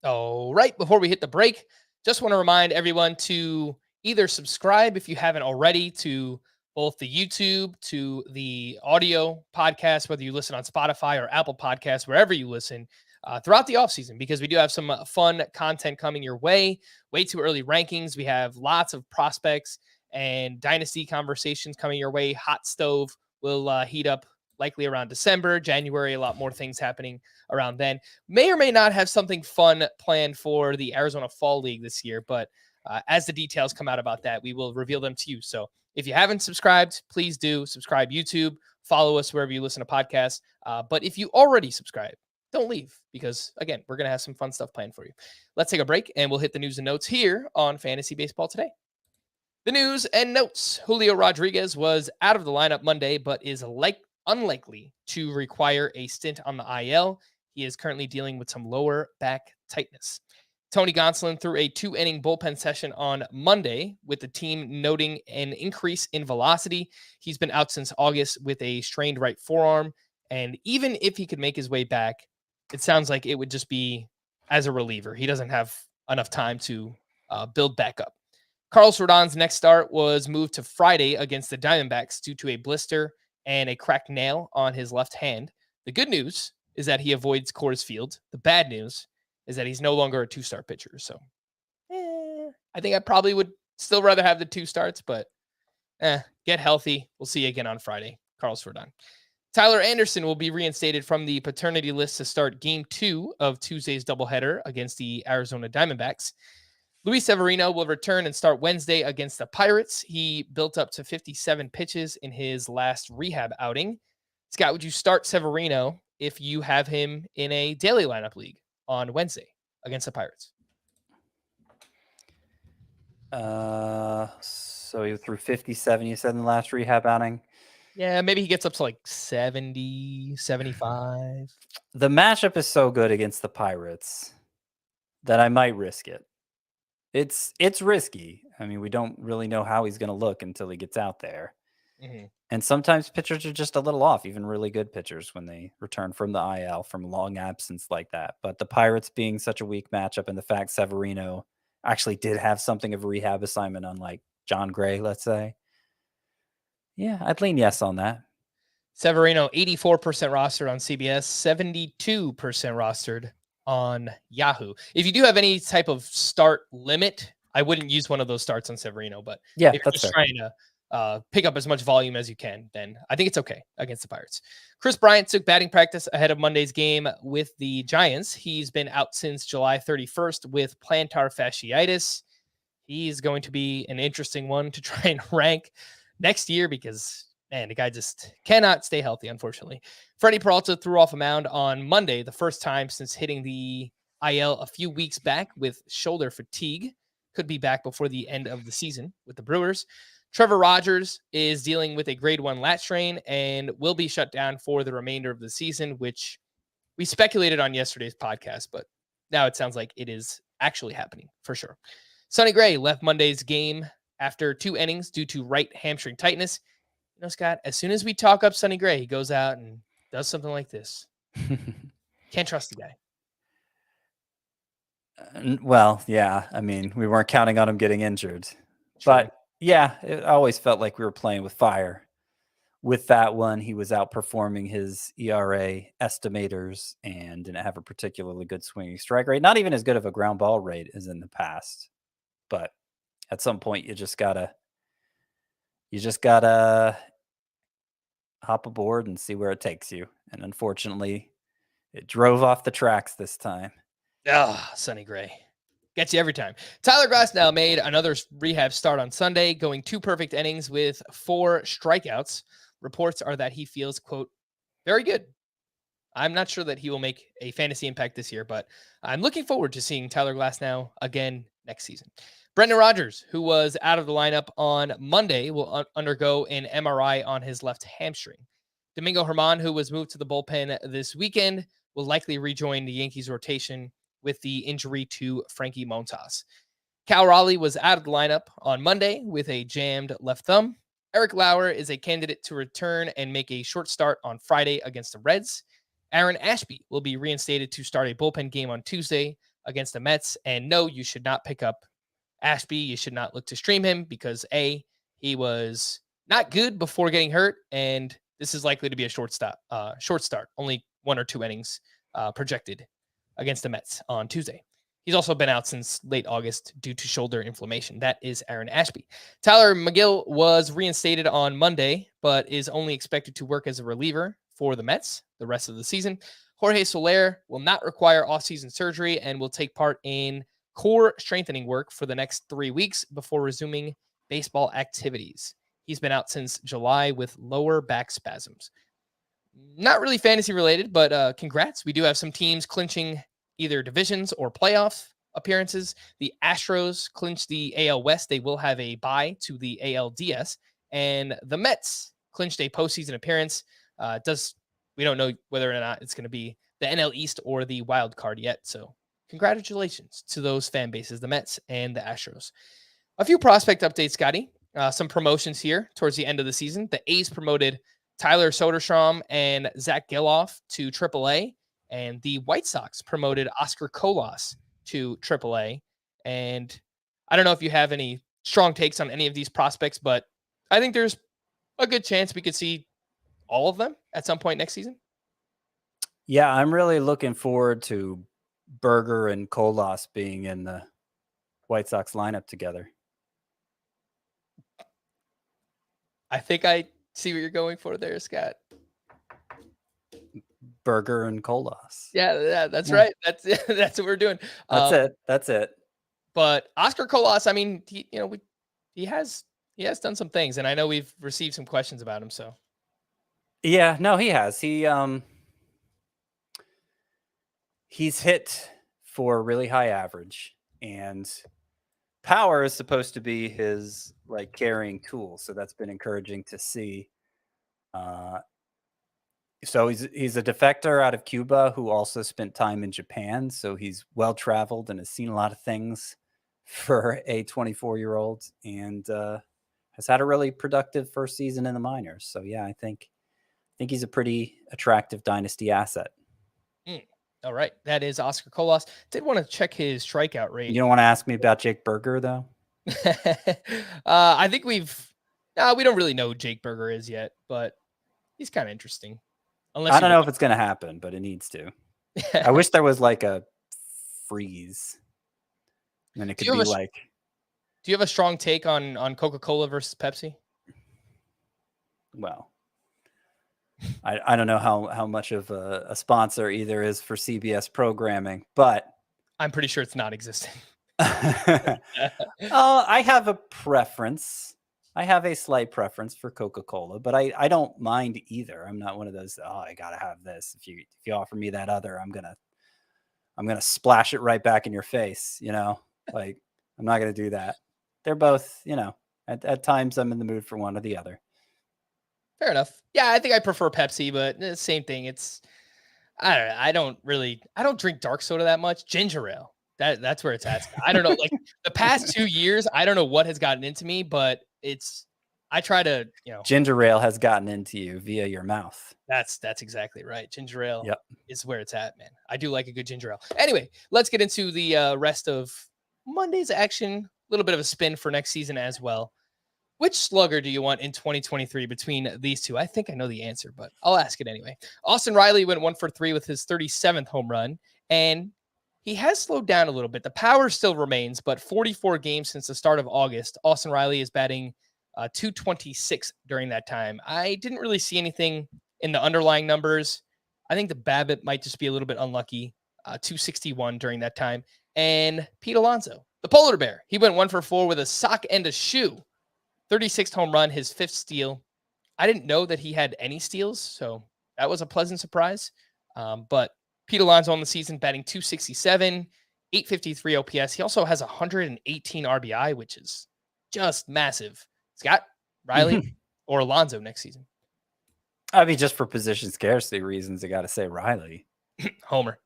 All right. Before we hit the break, just want to remind everyone to either subscribe if you haven't already to both the YouTube, to the audio podcast, whether you listen on Spotify or Apple Podcasts, wherever you listen, throughout the offseason, because we do have some fun content coming your way. Way too early rankings. We have lots of prospects and dynasty conversations coming your way. Hot stove will heat up likely around December, January, a lot more things happening around then. May or may not have something fun planned for the Arizona Fall League this year, but as the details come out about that, we will reveal them to you. So if you haven't subscribed, please do subscribe YouTube, follow us wherever you listen to podcasts. But if you already subscribe, don't leave because, again, we're going to have some fun stuff planned for you. Let's take a break and we'll hit the news and notes here on Fantasy Baseball Today. The news and notes. Julio Rodriguez was out of the lineup Monday, but is unlikely to require a stint on the IL. He is currently dealing with some lower back tightness. Tony Gonsolin threw a 2-inning bullpen session on Monday, with the team noting an increase in velocity. He's been out since August with a strained right forearm, and even if he could make his way back, it sounds like it would just be as a reliever. He doesn't have enough time to build back up. Carlos Rodon's next start was moved to Friday against the Diamondbacks due to a blister and a cracked nail on his left hand. The good news is that he avoids Coors Field. The bad news is that he's no longer a 2-star pitcher. So I think I probably would still rather have the 2 starts, but get healthy. We'll see you again on Friday. Carlos Rodon. Tyler Anderson will be reinstated from the paternity list to start Game 2 of Tuesday's doubleheader against the Arizona Diamondbacks. Luis Severino will return and start Wednesday against the Pirates. He built up to 57 pitches in his last rehab outing. Scott, would you start Severino if you have him in a daily lineup league on Wednesday against the Pirates? So he threw 57, you said, in the last rehab outing. Yeah, maybe he gets up to like 70, 75. The matchup is so good against the Pirates that I might risk it. It's risky. I mean, we don't really know how he's going to look until he gets out there. Mhm. And sometimes pitchers are just a little off, even really good pitchers, when they return from the IL from long absence like that. But the Pirates being such a weak matchup, and the fact Severino actually did have something of a rehab assignment, unlike John Gray, let's say. Yeah, I'd lean yes on that. Severino, 84% rostered on CBS, 72% rostered on Yahoo. If you do have any type of start limit, I wouldn't use one of those starts on Severino. But Yeah, if you're that's just fair. trying to pick up as much volume as you can, then I think it's okay against the Pirates. Chris Bryant took batting practice ahead of Monday's game with the Giants. He's been out since July 31st with plantar fasciitis. He's going to be an interesting one to try and rank next year because, man, the guy just cannot stay healthy, unfortunately. Freddie Peralta threw off a mound on Monday, the first time since hitting the IL a few weeks back with shoulder fatigue. Could be back before the end of the season with the Brewers. Trevor Rogers is dealing with a grade 1 lat strain and will be shut down for the remainder of the season, which we speculated on yesterday's podcast, but now it sounds like it is actually happening for sure. Sonny Gray left Monday's game after 2 innings due to right hamstring tightness. You know, Scott, as soon as we talk up Sonny Gray, he goes out and does something like this. Can't trust the guy. Well, yeah. I mean, we weren't counting on him getting injured. True. But yeah, it always felt like we were playing with fire. With that one, he was outperforming his ERA estimators and didn't have a particularly good swinging strike rate. Not even as good of a ground ball rate as in the past. But at some point, you just gotta hop aboard and see where it takes you. And unfortunately, it drove off the tracks this time. Sonny Gray. Gets you every time. Tyler Glasnow made another rehab start on Sunday, going 2 perfect innings with 4 strikeouts. Reports are that he feels, quote, very good. I'm not sure that he will make a fantasy impact this year, but I'm looking forward to seeing Tyler Glasnow again next season. Brendan Rodgers, who was out of the lineup on Monday, will undergo an MRI on his left hamstring. Domingo Germán, who was moved to the bullpen this weekend, will likely rejoin the Yankees rotation with the injury to Frankie Montas. Cal Raleigh was out of the lineup on Monday with a jammed left thumb. Eric Lauer is a candidate to return and make a short start on Friday against the Reds. Aaron Ashby will be reinstated to start a bullpen game on Tuesday against the Mets. And no, you should not pick up Ashby. You should not look to stream him because A, he was not good before getting hurt, and this is likely to be a short start. Only 1 or 2 innings projected against the Mets on Tuesday. He's also been out since late August due to shoulder inflammation. That is Aaron Ashby. Tyler McGill was reinstated on Monday, but is only expected to work as a reliever for the Mets the rest of the season. Jorge Soler will not require offseason surgery and will take part in core strengthening work for the next 3 weeks before resuming baseball activities. He's been out since July with lower back spasms. Not really fantasy related, but congrats. We do have some teams clinching either divisions or playoff appearances. The Astros clinched the AL West. They will have a bye to the ALDS. And the Mets clinched a postseason appearance. We don't know whether or not it's going to be the NL East or the wild card yet. So congratulations to those fan bases, the Mets and the Astros. A few prospect updates, Scotty. Some promotions here towards the end of the season. The A's promoted Tyler Soderstrom and Zach Geloff to AAA, and the White Sox promoted Oscar Colas to AAA. And I don't know if you have any strong takes on any of these prospects, but I think there's a good chance we could see all of them at some point next season. Yeah, I'm really looking forward to Berger and Colas being in the White Sox lineup together. I think I see what you're going for there, Scott. Berger and Colas. Yeah, that's right. That's what we're doing. That's it. But Oscar Colas, I mean, he has done some things, and I know we've received some questions about him. So yeah, no, he has. He's hit for a really high average, and power is supposed to be his like carrying tool, so that's been encouraging to see. So he's a defector out of Cuba who also spent time in Japan, so he's well traveled and has seen a lot of things for a 24-year-old, and has had a really productive first season in the minors. So yeah, I think he's a pretty attractive dynasty asset. All right, that is Oscar Colas. Did want to check his strikeout rate. You don't want to ask me about Jake Berger though? I think we don't really know who Jake Berger is yet, but he's kind of interesting. I don't know if it's going to happen, but it needs to. I wish there was like a freeze. And it could be like. Do you have a strong take on Coca-Cola versus Pepsi? Well, I don't know how much of a sponsor either is for CBS programming, but I'm pretty sure it's non-existent. I have a preference. I have a slight preference for Coca-Cola, but I don't mind either. I'm not one of those, I gotta have this. If you offer me that other, I'm gonna splash it right back in your face, Like I'm not gonna do that. They're both, at times I'm in the mood for one or the other. Fair enough. Yeah, I think I prefer Pepsi, but same thing. I don't drink dark soda that much. Ginger ale. That's where it's at. I don't know. Like the past 2 years, I don't know what has gotten into me, but I try to, Ginger ale has gotten into you via your mouth. That's exactly right. Ginger ale is where it's at, man. I do like a good ginger ale. Anyway, let's get into the rest of Monday's action. A little bit of a spin for next season as well. Which slugger do you want in 2023 between these two? I think I know the answer, but I'll ask it anyway. Austin Riley went 1 for 3 with his 37th home run, and he has slowed down a little bit. The power still remains, but 44 games since the start of August. Austin Riley is batting .226 during that time. I didn't really see anything in the underlying numbers. I think the BABIP might just be a little bit unlucky. .261 during that time. And Pete Alonso, the polar bear, he went 1 for 4 with a sock and a shoe. 36th home run, his 5th steal. I didn't know that he had any steals, so that was a pleasant surprise. But Pete Alonso on the season batting .267, 853 OPS. He also has 118 RBI, which is just massive. Scott, Riley, or Alonso next season? I mean, just for position scarcity reasons, I got to say Riley. Homer.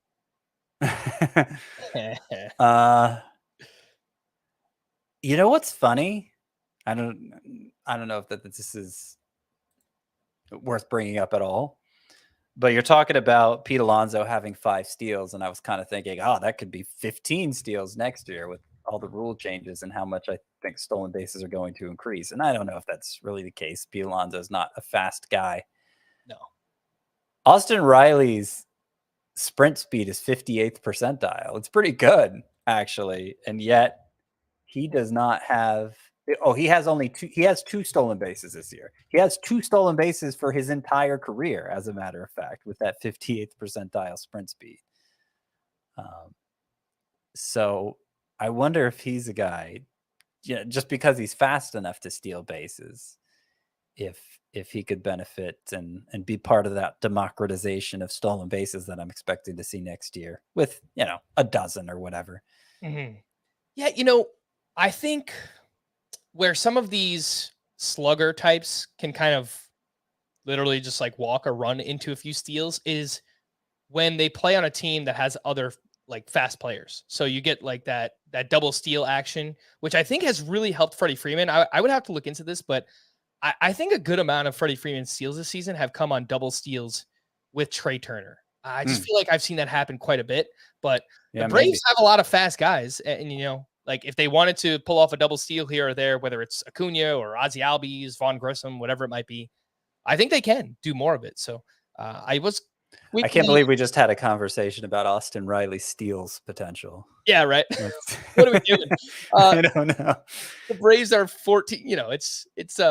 You know what's funny? I don't know if this is worth bringing up at all. But you're talking about Pete Alonso having 5 steals, and I was kind of thinking, that could be 15 steals next year with all the rule changes and how much I think stolen bases are going to increase. And I don't know if that's really the case. Pete Alonso is not a fast guy. No. Austin Riley's sprint speed is 58th percentile. It's pretty good, actually. And yet he does not have... he has 2 stolen bases this year. He has 2 stolen bases for his entire career, as a matter of fact, with that 58th percentile sprint speed. So I wonder if he's a guy, just because he's fast enough to steal bases, if he could benefit and be part of that democratization of stolen bases that I'm expecting to see next year with, a dozen or whatever. Mm-hmm. Yeah, I think where some of these slugger types can kind of literally just like walk or run into a few steals is when they play on a team that has other like fast players. So you get like that double steal action, which I think has really helped Freddie Freeman. I would have to look into this, but I think a good amount of Freddie Freeman's steals this season have come on double steals with Trey Turner. I just feel like I've seen that happen quite a bit, but the Braves have a lot of fast guys, and like if they wanted to pull off a double steal here or there, whether it's Acuna or Ozzie Albies, Vaughn Grissom, whatever it might be, I think they can do more of it. So I can't believe we just had a conversation about Austin Riley steals potential. Yeah, right. What are we doing? I don't know. The Braves are 14. It's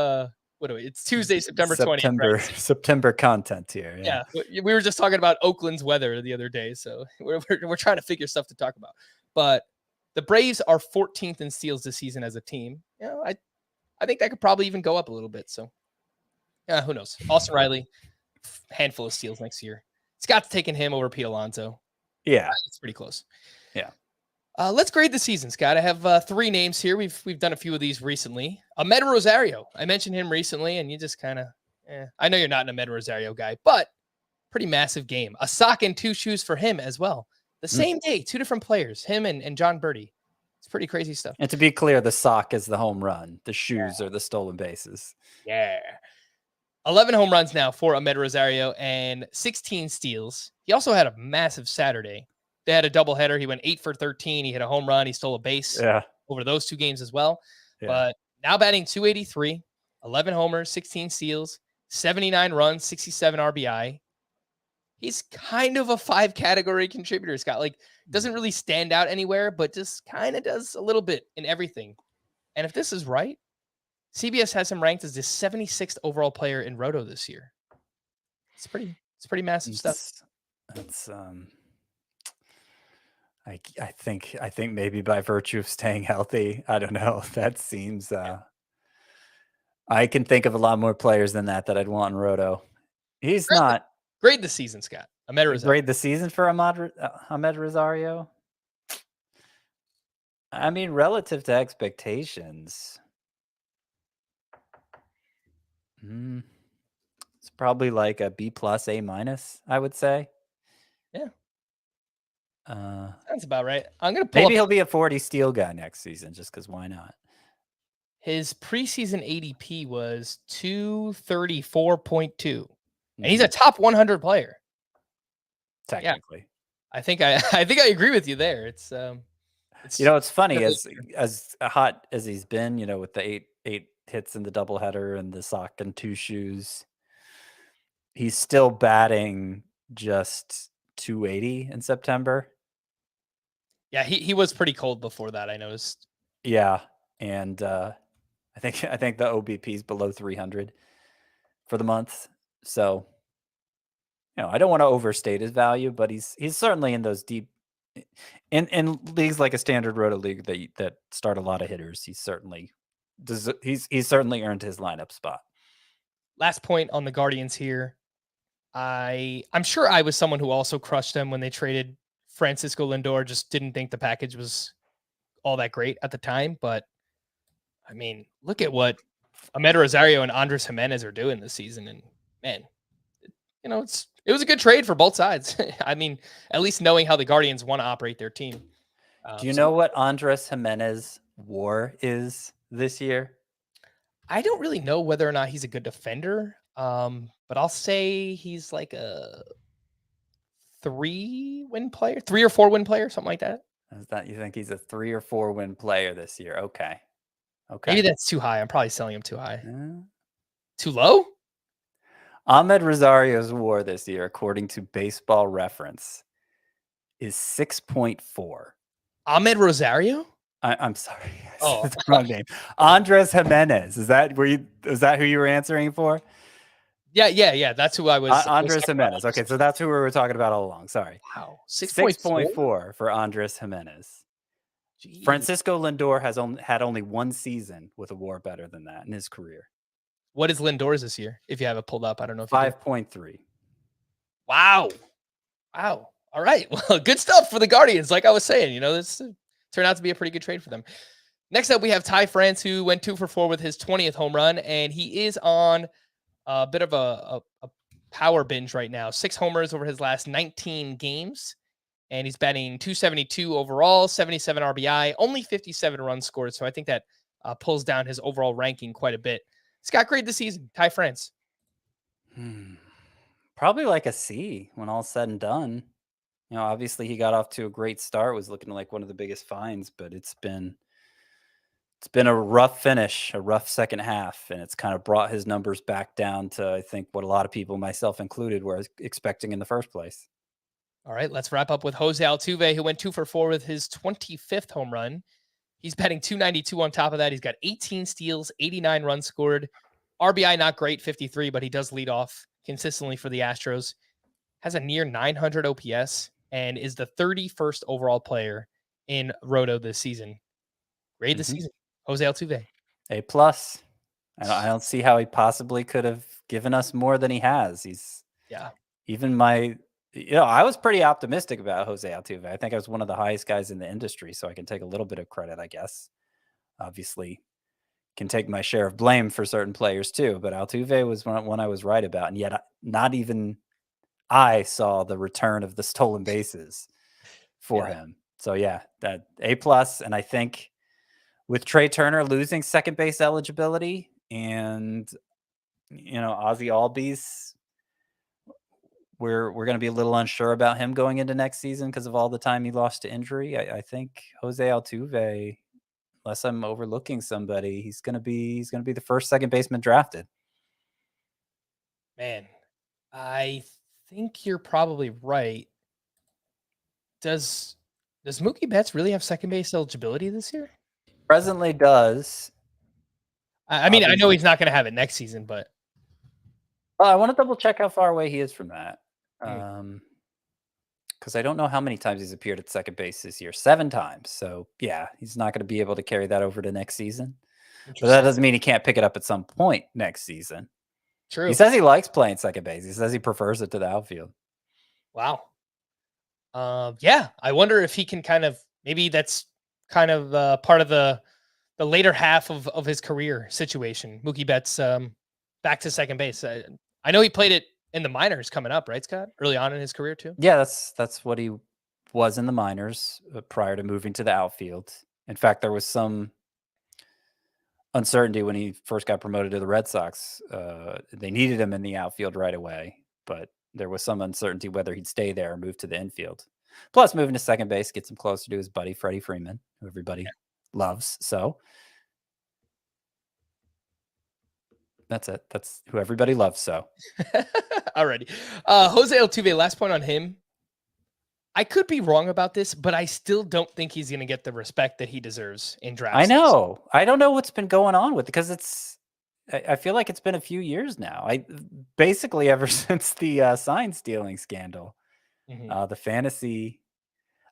Tuesday, September 20th. Right? September content here. Yeah, we were just talking about Oakland's weather the other day, so we're trying to figure stuff to talk about. But the Braves are 14th in steals this season as a team. I think that could probably even go up a little bit. So, yeah, who knows? Austin Riley, handful of steals next year. Scott's taking him over Pete Alonso. Yeah, it's pretty close. Yeah. Let's grade the season, Scott. I have 3 names here. We've done a few of these recently. Ahmed Rosario. I mentioned him recently, and you just kind of, I know you're not an Ahmed Rosario guy, but pretty massive game. A sock and 2 shoes for him as well. The same day, 2 different players, him and John Birdie. It's pretty crazy stuff. And to be clear, the sock is the home run. The shoes are the stolen bases. Yeah. 11 home runs now for Ahmed Rosario and 16 steals. He also had a massive Saturday. They had a doubleheader. He went 8 for 13. He hit a home run. He stole a base over those 2 games as well. Yeah. But now batting 283, 11 homers, 16 steals, 79 runs, 67 RBI. He's kind of a 5 category contributor, Scott. Like, doesn't really stand out anywhere, but just kind of does a little bit in everything. And if this is right, CBS has him ranked as the 76th overall player in Roto this year. It's pretty massive stuff. That's I think maybe by virtue of staying healthy, I don't know. That seems I can think of a lot more players than that I'd want in Roto. He's not. Grade the season, Scott. Ahmed Rosario. Grade the season for Ahmed Rosario. I mean, relative to expectations, it's probably like a B+, A-, I would say. Yeah. Sounds about right. I'm gonna pull maybe he'll be a 40 steal guy next season, just because why not? His preseason ADP was 234.2. And he's a top 100 player. Technically. Yeah. I think I agree with you there. It's it's funny as hot as he's been, with the eight hits in the doubleheader and the sock and 2 shoes, he's still batting just 280 in September. Yeah, he was pretty cold before that, I noticed. Yeah, and I think the OBP is below 300 for the month. So, I don't want to overstate his value, but he's certainly in those deep in leagues like a standard Roto league that start a lot of hitters. He's certainly earned his lineup spot. Last point on the Guardians here. I'm sure I was someone who also crushed them when they traded Francisco Lindor. Just didn't think the package was all that great at the time, but I mean, look at what Ahmed Rosario and Andres Jimenez are doing this season, and man, it was a good trade for both sides. I mean, at least knowing how the Guardians want to operate their team. Do you know what Andres Jimenez WAR is this year? I don't really know whether or not he's a good defender, but I'll say he's like a 3 or 4 win player, something like that. Is that you think he's a 3 or 4 win player this year? Okay. Maybe that's too high. I'm probably selling him too high. Too low? Ahmed Rosario's WAR this year, according to Baseball Reference, is 6.4. Ahmed Rosario? I'm sorry. That's the wrong name. Andres Jimenez. Is that who you were answering for? Yeah. That's who I was. Andres Jimenez. Okay, so that's who we were talking about all along. Sorry. Wow. 6.4 for Andres Jimenez. Jeez. Francisco Lindor has had only 1 season with a WAR better than that in his career. What is Lindor's this year? If you have it pulled up, I don't know if 5.3. Wow. All right. Well, good stuff for the Guardians. Like I was saying, this turned out to be a pretty good trade for them. Next up, we have Ty France, who went 2 for 4 with his 20th home run, and he is on a bit of a power binge right now. 6 homers over his last 19 games, and he's batting 272 overall, 77 RBI, only 57 runs scored. So I think that pulls down his overall ranking quite a bit. Scott, grade this season. Ty France. Probably like a C when all's said and done. Obviously he got off to a great start, was looking like one of the biggest finds, but it's been a rough finish, a rough second half, and it's kind of brought his numbers back down to, I think, what a lot of people, myself included, were expecting in the first place. All right, let's wrap up with Jose Altuve, who went 2 for 4 with his 25th home run. He's batting 292 on top of that. He's got 18 steals, 89 runs scored. RBI not great, 53, but he does lead off consistently for the Astros. Has a near 900 OPS and is the 31st overall player in Roto this season. Grade the season. Jose Altuve. A+. I don't see how he possibly could have given us more than he has. He's even my I was pretty optimistic about Jose Altuve. I think I was one of the highest guys in the industry, so I can take a little bit of credit, I guess. Obviously, can take my share of blame for certain players too, but Altuve was one I was right about, and yet not even I saw the return of the stolen bases for him. So yeah, that A+, and I think with Trey Turner losing second base eligibility and Ozzy Albies, we're going to be a little unsure about him going into next season because of all the time he lost to injury. I think Jose Altuve, unless I'm overlooking somebody, he's going to be the first second baseman drafted. Man, I think you're probably right. Does Mookie Betts really have second base eligibility this year? Presently does. I mean, I know he's not going to have it next season, but I want to double check how far away he is from that. Because I don't know how many times he's appeared at second base this year. 7 times. So yeah, he's not going to be able to carry that over to next season. But that doesn't mean he can't pick it up at some point next season. True. He says he likes playing second base. He says he prefers it to the outfield. Wow. Yeah, I wonder if he can maybe that's kind of part of the later half of his career situation. Mookie Betts back to second base. I know he played it in the minors coming up, right, Scott? Early on in his career too. Yeah, that's what he was in the minors prior to moving to the outfield. In fact, there was some uncertainty when he first got promoted to the Red Sox. They needed him in the outfield right away, but there was some uncertainty whether he'd stay there or move to the infield. Plus, moving to second base gets him closer to his buddy Freddie Freeman, who everybody loves. So that's it. That's who everybody loves. So alrighty. Jose Altuve, last point on him. I could be wrong about this, but I still don't think he's going to get the respect that he deserves in drafts. I know. I don't know what's been going on with it because I feel like it's been a few years now. Basically ever since the sign stealing scandal, the fantasy.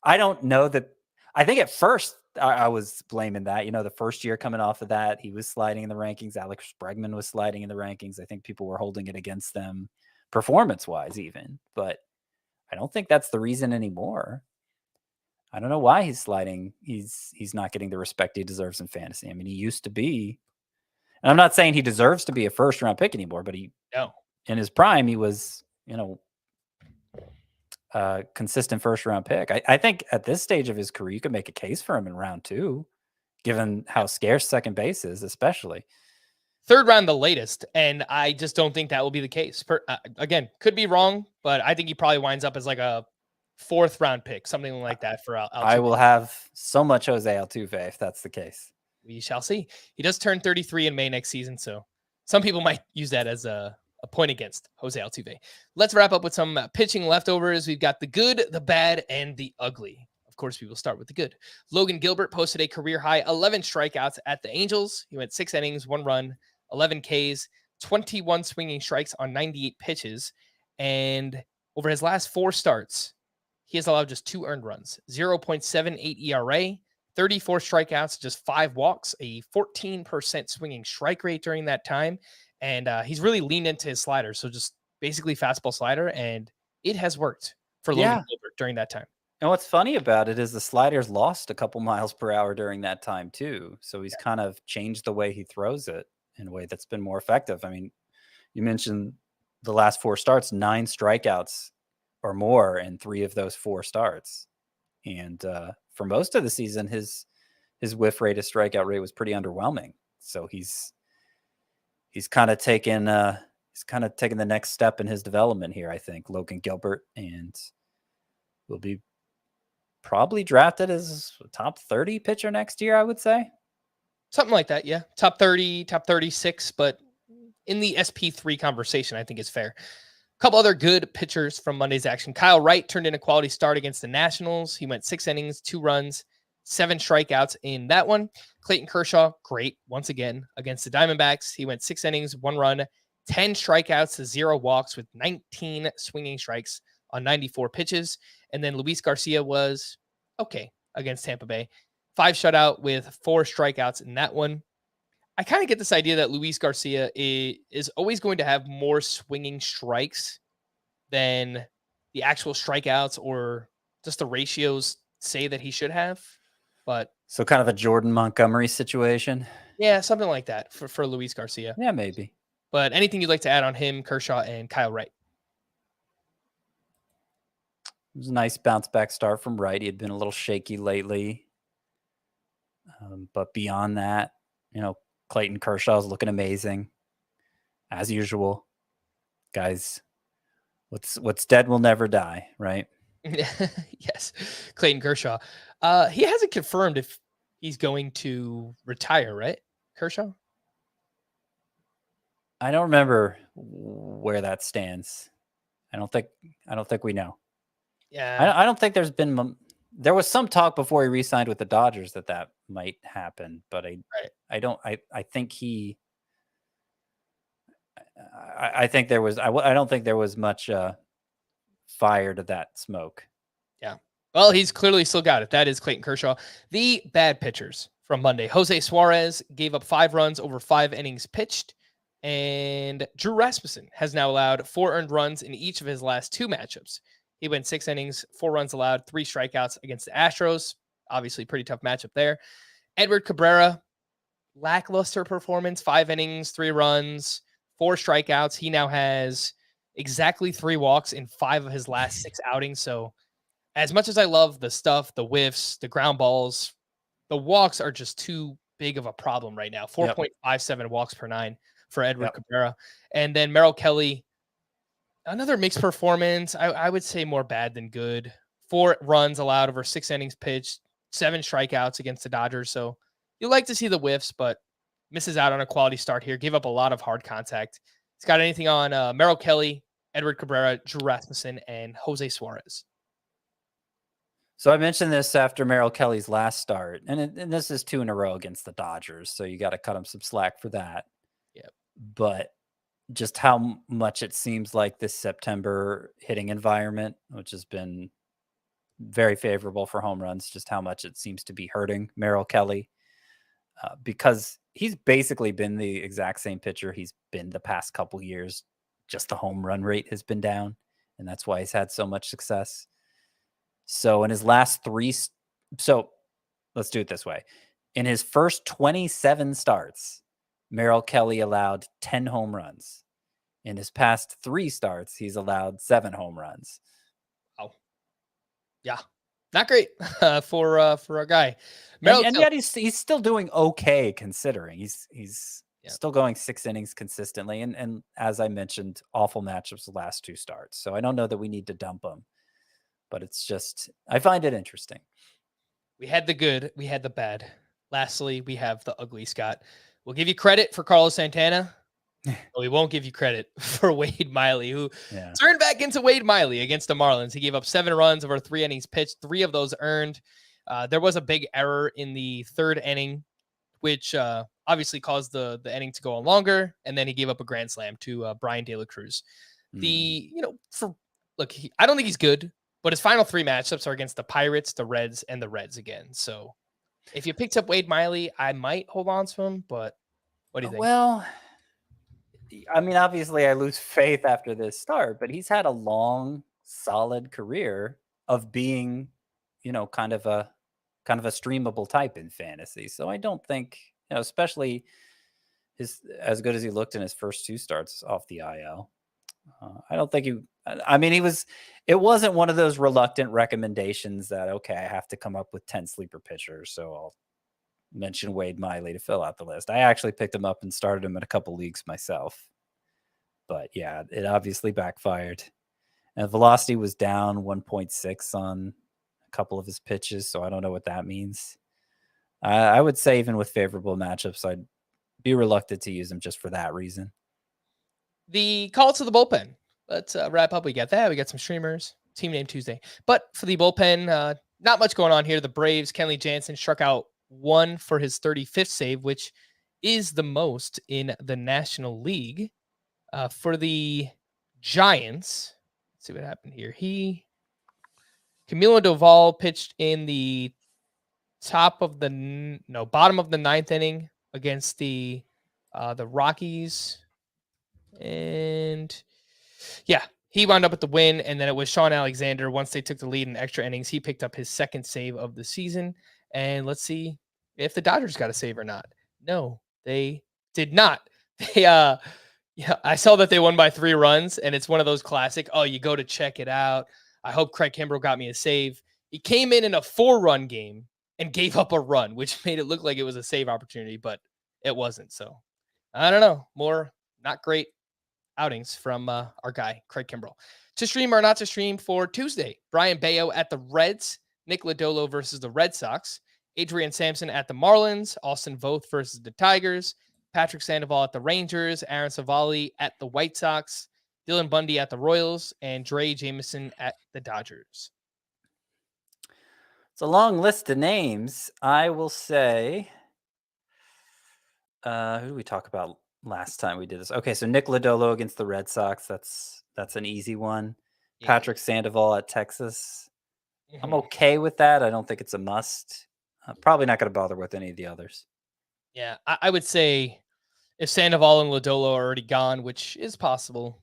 I don't know that. I think at first I was blaming that. The first year coming off of that, he was sliding in the rankings. Alex Bregman was sliding in the rankings. I think people were holding it against them performance-wise even, but I don't think that's the reason anymore. I don't know why he's sliding. He's not getting the respect he deserves in fantasy. I mean, he used to be, and I'm not saying he deserves to be a first-round pick anymore, but in his prime, he was, consistent first-round pick. I think at this stage of his career, you could make a case for him in round 2, given how scarce second base is, especially. 3rd round, the latest, and I just don't think that will be the case. Again, could be wrong, but I think he probably winds up as like a 4th round pick, something like that for Altuve. I will have so much Jose Altuve if that's the case. We shall see. He does turn 33 in May next season, so some people might use that as a point against Jose Altuve. Let's wrap up with some pitching leftovers. We've got the good, the bad, and the ugly. Of course, we will start with the good. Logan Gilbert posted a career-high 11 strikeouts at the Angels. He went 6 innings, 1 run, 11 Ks, 21 swinging strikes on 98 pitches. And over his last 4 starts, he has allowed just 2 earned runs, 0.78 ERA, 34 strikeouts, just 5 walks, a 14% swinging strike rate during that time. And he's really leaned into his slider. So just basically fastball slider. And it has worked for Logan Gilbert during that time. And what's funny about it is the slider's lost a couple miles per hour during that time too. So he's kind of changed the way he throws it in a way that's been more effective. I mean, you mentioned the last 4 starts, 9 strikeouts or more in 3 of those 4 starts. And for most of the season, his whiff rate, his strikeout rate was pretty underwhelming. So he's kind of taken the next step in his development here, I think, Logan Gilbert, and will be probably drafted as a top 30 pitcher next year, I would say. Something like that, yeah. Top 30, top 36, but in the SP3 conversation, I think is fair. A couple other good pitchers from Monday's action. Kyle Wright turned in a quality start against the Nationals. He went 6 innings, 2 runs, 7 strikeouts in that one. Clayton Kershaw, great once again against the Diamondbacks. He went 6 innings, 1 run, 10 strikeouts to 0 walks with 19 swinging strikes on 94 pitches. And then Luis Garcia was okay against Tampa Bay. 5 shutout with 4 strikeouts in that one. I kind of get this idea that Luis Garcia is always going to have more swinging strikes than the actual strikeouts or just the ratios say that he should have. But So kind of a Jordan Montgomery situation. yeah, something like that for Luis Garcia. Yeah, maybe. But anything you'd like to add on him, Kershaw, and Kyle Wright? It was a nice bounce back start from Wright. He had been a little shaky lately. But beyond that, Clayton Kershaw is looking amazing as usual. Guys, what's dead will never die, right? Yes. Clayton Kershaw. He hasn't confirmed if he's going to retire, right? Kershaw? I don't remember where that stands. I don't think we know. Yeah. I don't think there was some talk before he re-signed with the Dodgers that might happen, but I think there was I don't think there was much fire to that smoke. Yeah. Well, he's clearly still got it. That is Clayton Kershaw. The bad pitchers from Monday. Jose Suarez gave up 5 runs over 5 innings pitched. And Drew Rasmussen has now allowed 4 earned runs in each of his last 2 matchups. He went 6 innings, 4 runs allowed, 3 strikeouts against the Astros. Obviously, pretty tough matchup there. Edward Cabrera, lackluster performance, 5 innings, 3 runs, 4 strikeouts. He now has exactly 3 walks in 5 of his last 6 outings. So as much as I love the stuff, the whiffs, the ground balls, the walks are just too big of a problem right now. 4.57 walks per 9 for Edward Cabrera. And then Merrill Kelly, another mixed performance. I would say more bad than good. 4 runs allowed over 6 innings pitched, 7 strikeouts against the Dodgers. So you like to see the whiffs, but misses out on a quality start here. Gave up a lot of hard contact. It's got anything on Merrill Kelly, Edward Cabrera, Drew Rasmussen, and Jose Suarez. So I mentioned this after Merrill Kelly's last start, and this is 2 in a row against the Dodgers, so you got to cut him some slack for that. Yep. But just how much it seems like this September hitting environment, which has been very favorable for home runs, just how much it seems to be hurting Merrill Kelly, because he's basically been the exact same pitcher he's been the past couple years. Just the home run rate has been down, and that's why he's had so much success. So in his last 3, so let's do it this way. In his first 27 starts, Merrill Kelly allowed 10 home runs. In his past 3 starts, he's allowed 7 home runs. Oh, yeah, not great for a guy. And yet he's still doing okay considering he's still going 6 innings consistently. And as I mentioned, awful matchups the last 2 starts. So I don't know that we need to dump him. But it's just, I find it interesting. We had the good, we had the bad. Lastly, we have the ugly, Scott. We'll give you credit for Carlos Santana, but we won't give you credit for Wade Miley, who turned back into Wade Miley against the Marlins. He gave up 7 runs over 3 innings pitched, 3 of those earned. There was a big error in the 3rd inning, which obviously caused the inning to go on longer, and then he gave up a grand slam to Brian De La Cruz. I don't think he's good. But his final 3 matchups are against the Pirates, the Reds, and the Reds again. So if you picked up Wade Miley, I might hold on to him. But what do you think? Well, I mean, obviously I lose faith after this start, but he's had a long, solid career of being, kind of a streamable type in fantasy. So I don't think, especially as good as he looked in his first 2 starts off the IL. I don't think it wasn't one of those reluctant recommendations that, okay, I have to come up with 10 sleeper pitchers, so I'll mention Wade Miley to fill out the list. I actually picked him up and started him in a couple leagues myself. But yeah, it obviously backfired. And velocity was down 1.6 on a couple of his pitches, so I don't know what that means. I would say even with favorable matchups, I'd be reluctant to use him just for that reason. The call to the bullpen. Let's wrap up. We got that. We got some streamers. Team Name Tuesday. But for the bullpen, not much going on here. The Braves, Kenley Jansen struck out 1 for his 35th save, which is the most in the National League. For the Giants, let's see what happened here. Camilo Doval pitched in the bottom of the 9th inning against the Rockies. And yeah, He wound up with the win, and then it was Sean Alexander. Once they took the lead in extra innings, he picked up his second save of the season. And let's see if the Dodgers got a save or not. No, they did not. They I saw that they won by 3 runs, and it's one of those classic, oh, you go to check it out. I hope Craig Kimbrell got me a save. He came in a 4-run game and gave up a run, which made it look like it was a save opportunity, but it wasn't. So I don't know. More not great outings from our guy, Craig Kimbrell. To stream or not to stream for Tuesday, Brian Bayo at the Reds, Nick Lodolo versus the Red Sox, Adrian Sampson at the Marlins, Austin Voth versus the Tigers, Patrick Sandoval at the Rangers, Aaron Savali at the White Sox, Dylan Bundy at the Royals, and Dre Jameson at the Dodgers. It's a long list of names. I will say, who did we talk about last time we did this? Okay, so Nick Lodolo against the Red Sox. That's an easy one. Yeah. Patrick Sandoval at Texas. I'm okay with that. I don't think it's a must. Probably not going to bother with any of the others. Yeah, I would say if Sandoval and Lodolo are already gone, which is possible,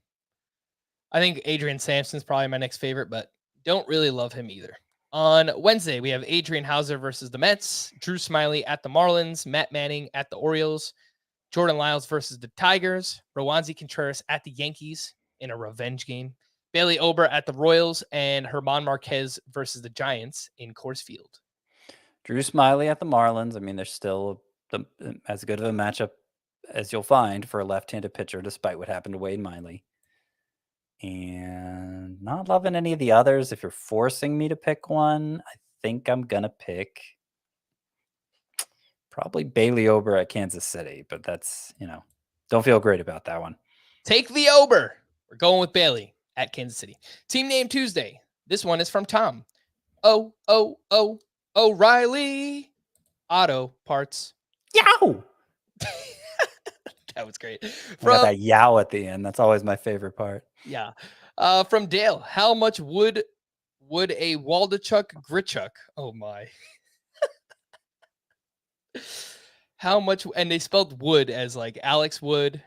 I think Adrian Sampson's probably my next favorite, but don't really love him either. On Wednesday, we have Adrian Hauser versus the Mets, Drew Smyly at the Marlins, Matt Manning at the Orioles, Jordan Lyles versus the Tigers, Rowanzi Contreras at the Yankees in a revenge game, Bailey Ober at the Royals, and Herman Marquez versus the Giants in Coors Field. Drew Smyly at the Marlins. I mean, they're still as good of a matchup as you'll find for a left-handed pitcher, despite what happened to Wade Miley. And not loving any of the others. If you're forcing me to pick one, I think I'm going to pick probably Bailey Ober at Kansas City. But that's, don't feel great about that one. Take the Ober. We're going with Bailey at Kansas City. Team Name Tuesday. This one is from Tom. O'Reilly Auto Parts. Yow! That was great. Got that yow at the end. That's always my favorite part. Yeah. From Dale, how much would a Waldachuk Grichuk? Oh my. How much? And they spelled wood as like Alex Wood.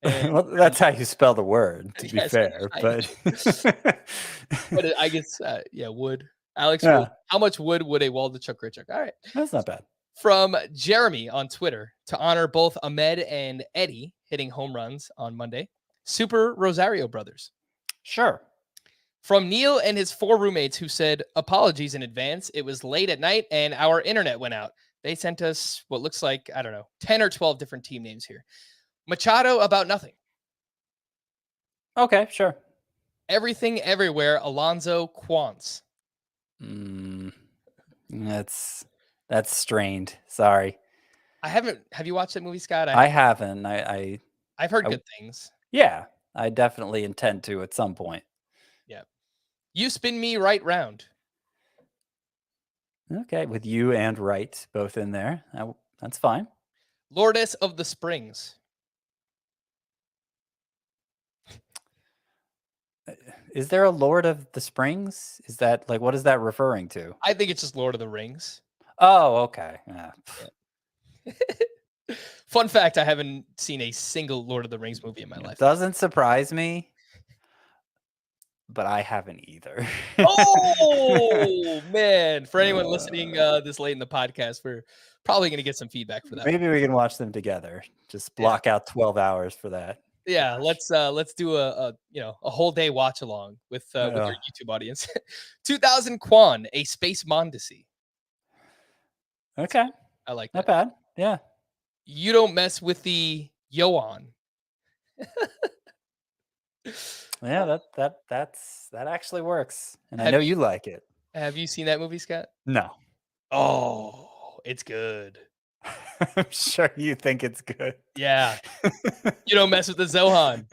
Well, that's how you spell the word, to be fair. But I guess, wood. Alex Wood. How much wood a Waldachuk Grichuk? All right. That's not bad. From Jeremy on Twitter, to honor both Ahmed and Eddie hitting home runs on Monday, Super Rosario Brothers. Sure. From Neil and his 4 roommates who said, apologies in advance. It was late at night and our internet went out. They sent us what looks like, 10 or 12 different team names here. Machado about nothing. Okay, sure. Everything Everywhere, Alonso Quants. That's strained. Sorry. Have you watched that movie, Scott? I haven't. I've heard good things. Yeah, I definitely intend to at some point. Yeah. You Spin Me Right Round. Okay, with you and right both in there. That's fine. Lourdes of the Springs. Is there a Lord of the Springs? Is that what is that referring to? I think it's just Lord of the Rings. Oh, okay. Yeah. Fun fact, I haven't seen a single Lord of the Rings movie in my life. Doesn't surprise me, but I haven't either. Oh, man. For anyone listening this late in the podcast, we're probably going to get some feedback for that. Maybe we can watch them together. Just block out 12 hours for that. Yeah, let's do a whole day watch along with your YouTube audience. 2000 Quan, A Space Mondesi. Okay. I like that. Not bad. Yeah. You Don't Mess with the Yoan. Yeah, that actually works. And I know you like it. Have you seen that movie, Scott? No. Oh, it's good. I'm sure you think it's good. Yeah. You don't mess with the Zohan.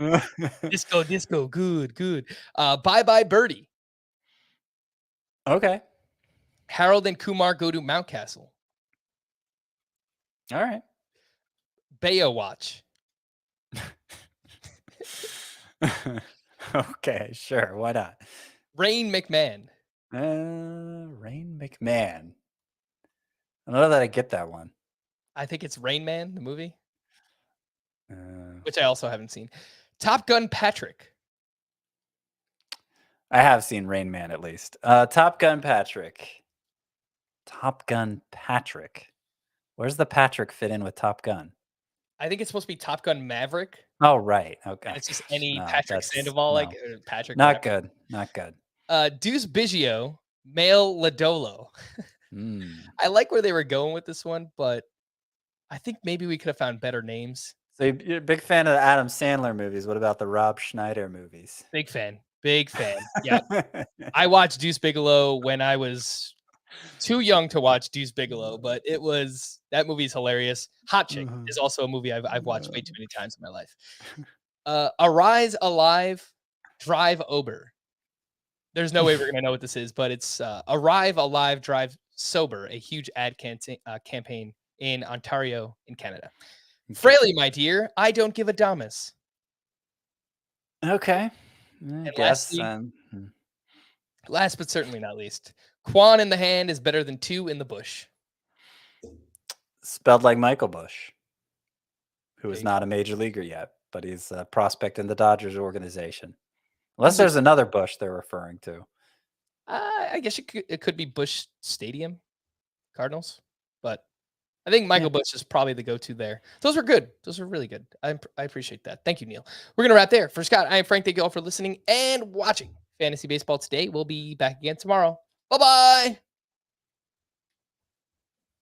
Disco, good. Bye Birdie. Okay. Harold and Kumar Go to Mountcastle. All right. Bayo Watch. Okay, sure. Why not? Rain McMahon. Rain McMahon. I don't know that I get that one. I think it's Rain Man, the movie, which I also haven't seen. Top Gun Patrick. I have seen Rain Man at least. Top Gun Patrick. Top Gun Patrick. Where's the Patrick fit in with Top Gun? I think it's supposed to be Top Gun Maverick. Oh, right. Okay. And it's just any No, Patrick that's- Sandoval, like no. Patrick. Not Maverick. good. Not good. Deuce Biggio, male Lodolo. I like where they were going with this one, but I think maybe we could have found better names. So you're a big fan of the Adam Sandler movies. What about the Rob Schneider movies? Big fan. Big fan. Yeah. I watched Deuce Bigelow when I was too young to watch Deuce Bigelow, but that movie is hilarious. Hot Chick is also a movie I've watched way too many times in my life. Arise Alive, Drive Ober. There's no way we're gonna know what this is, but it's Arrive Alive, Drive Sober, a huge ad campaign in Ontario, in Canada. Fraley, my dear, I don't give a damas. Okay. I guess. Last but certainly not least, Quan in the hand is better than 2 in the bush. Spelled like Michael Bush, who is not a major leaguer yet, but he's a prospect in the Dodgers organization. Unless there's another Bush they're referring to. I guess it could be Bush Stadium, Cardinals, but I think Michael Bush is probably the go-to there. Those were good. Those were really good. I appreciate that. Thank you, Neil. We're going to wrap there. For Scott, I am Frank. Thank you all for listening and watching Fantasy Baseball Today. We'll be back again tomorrow. Bye-bye.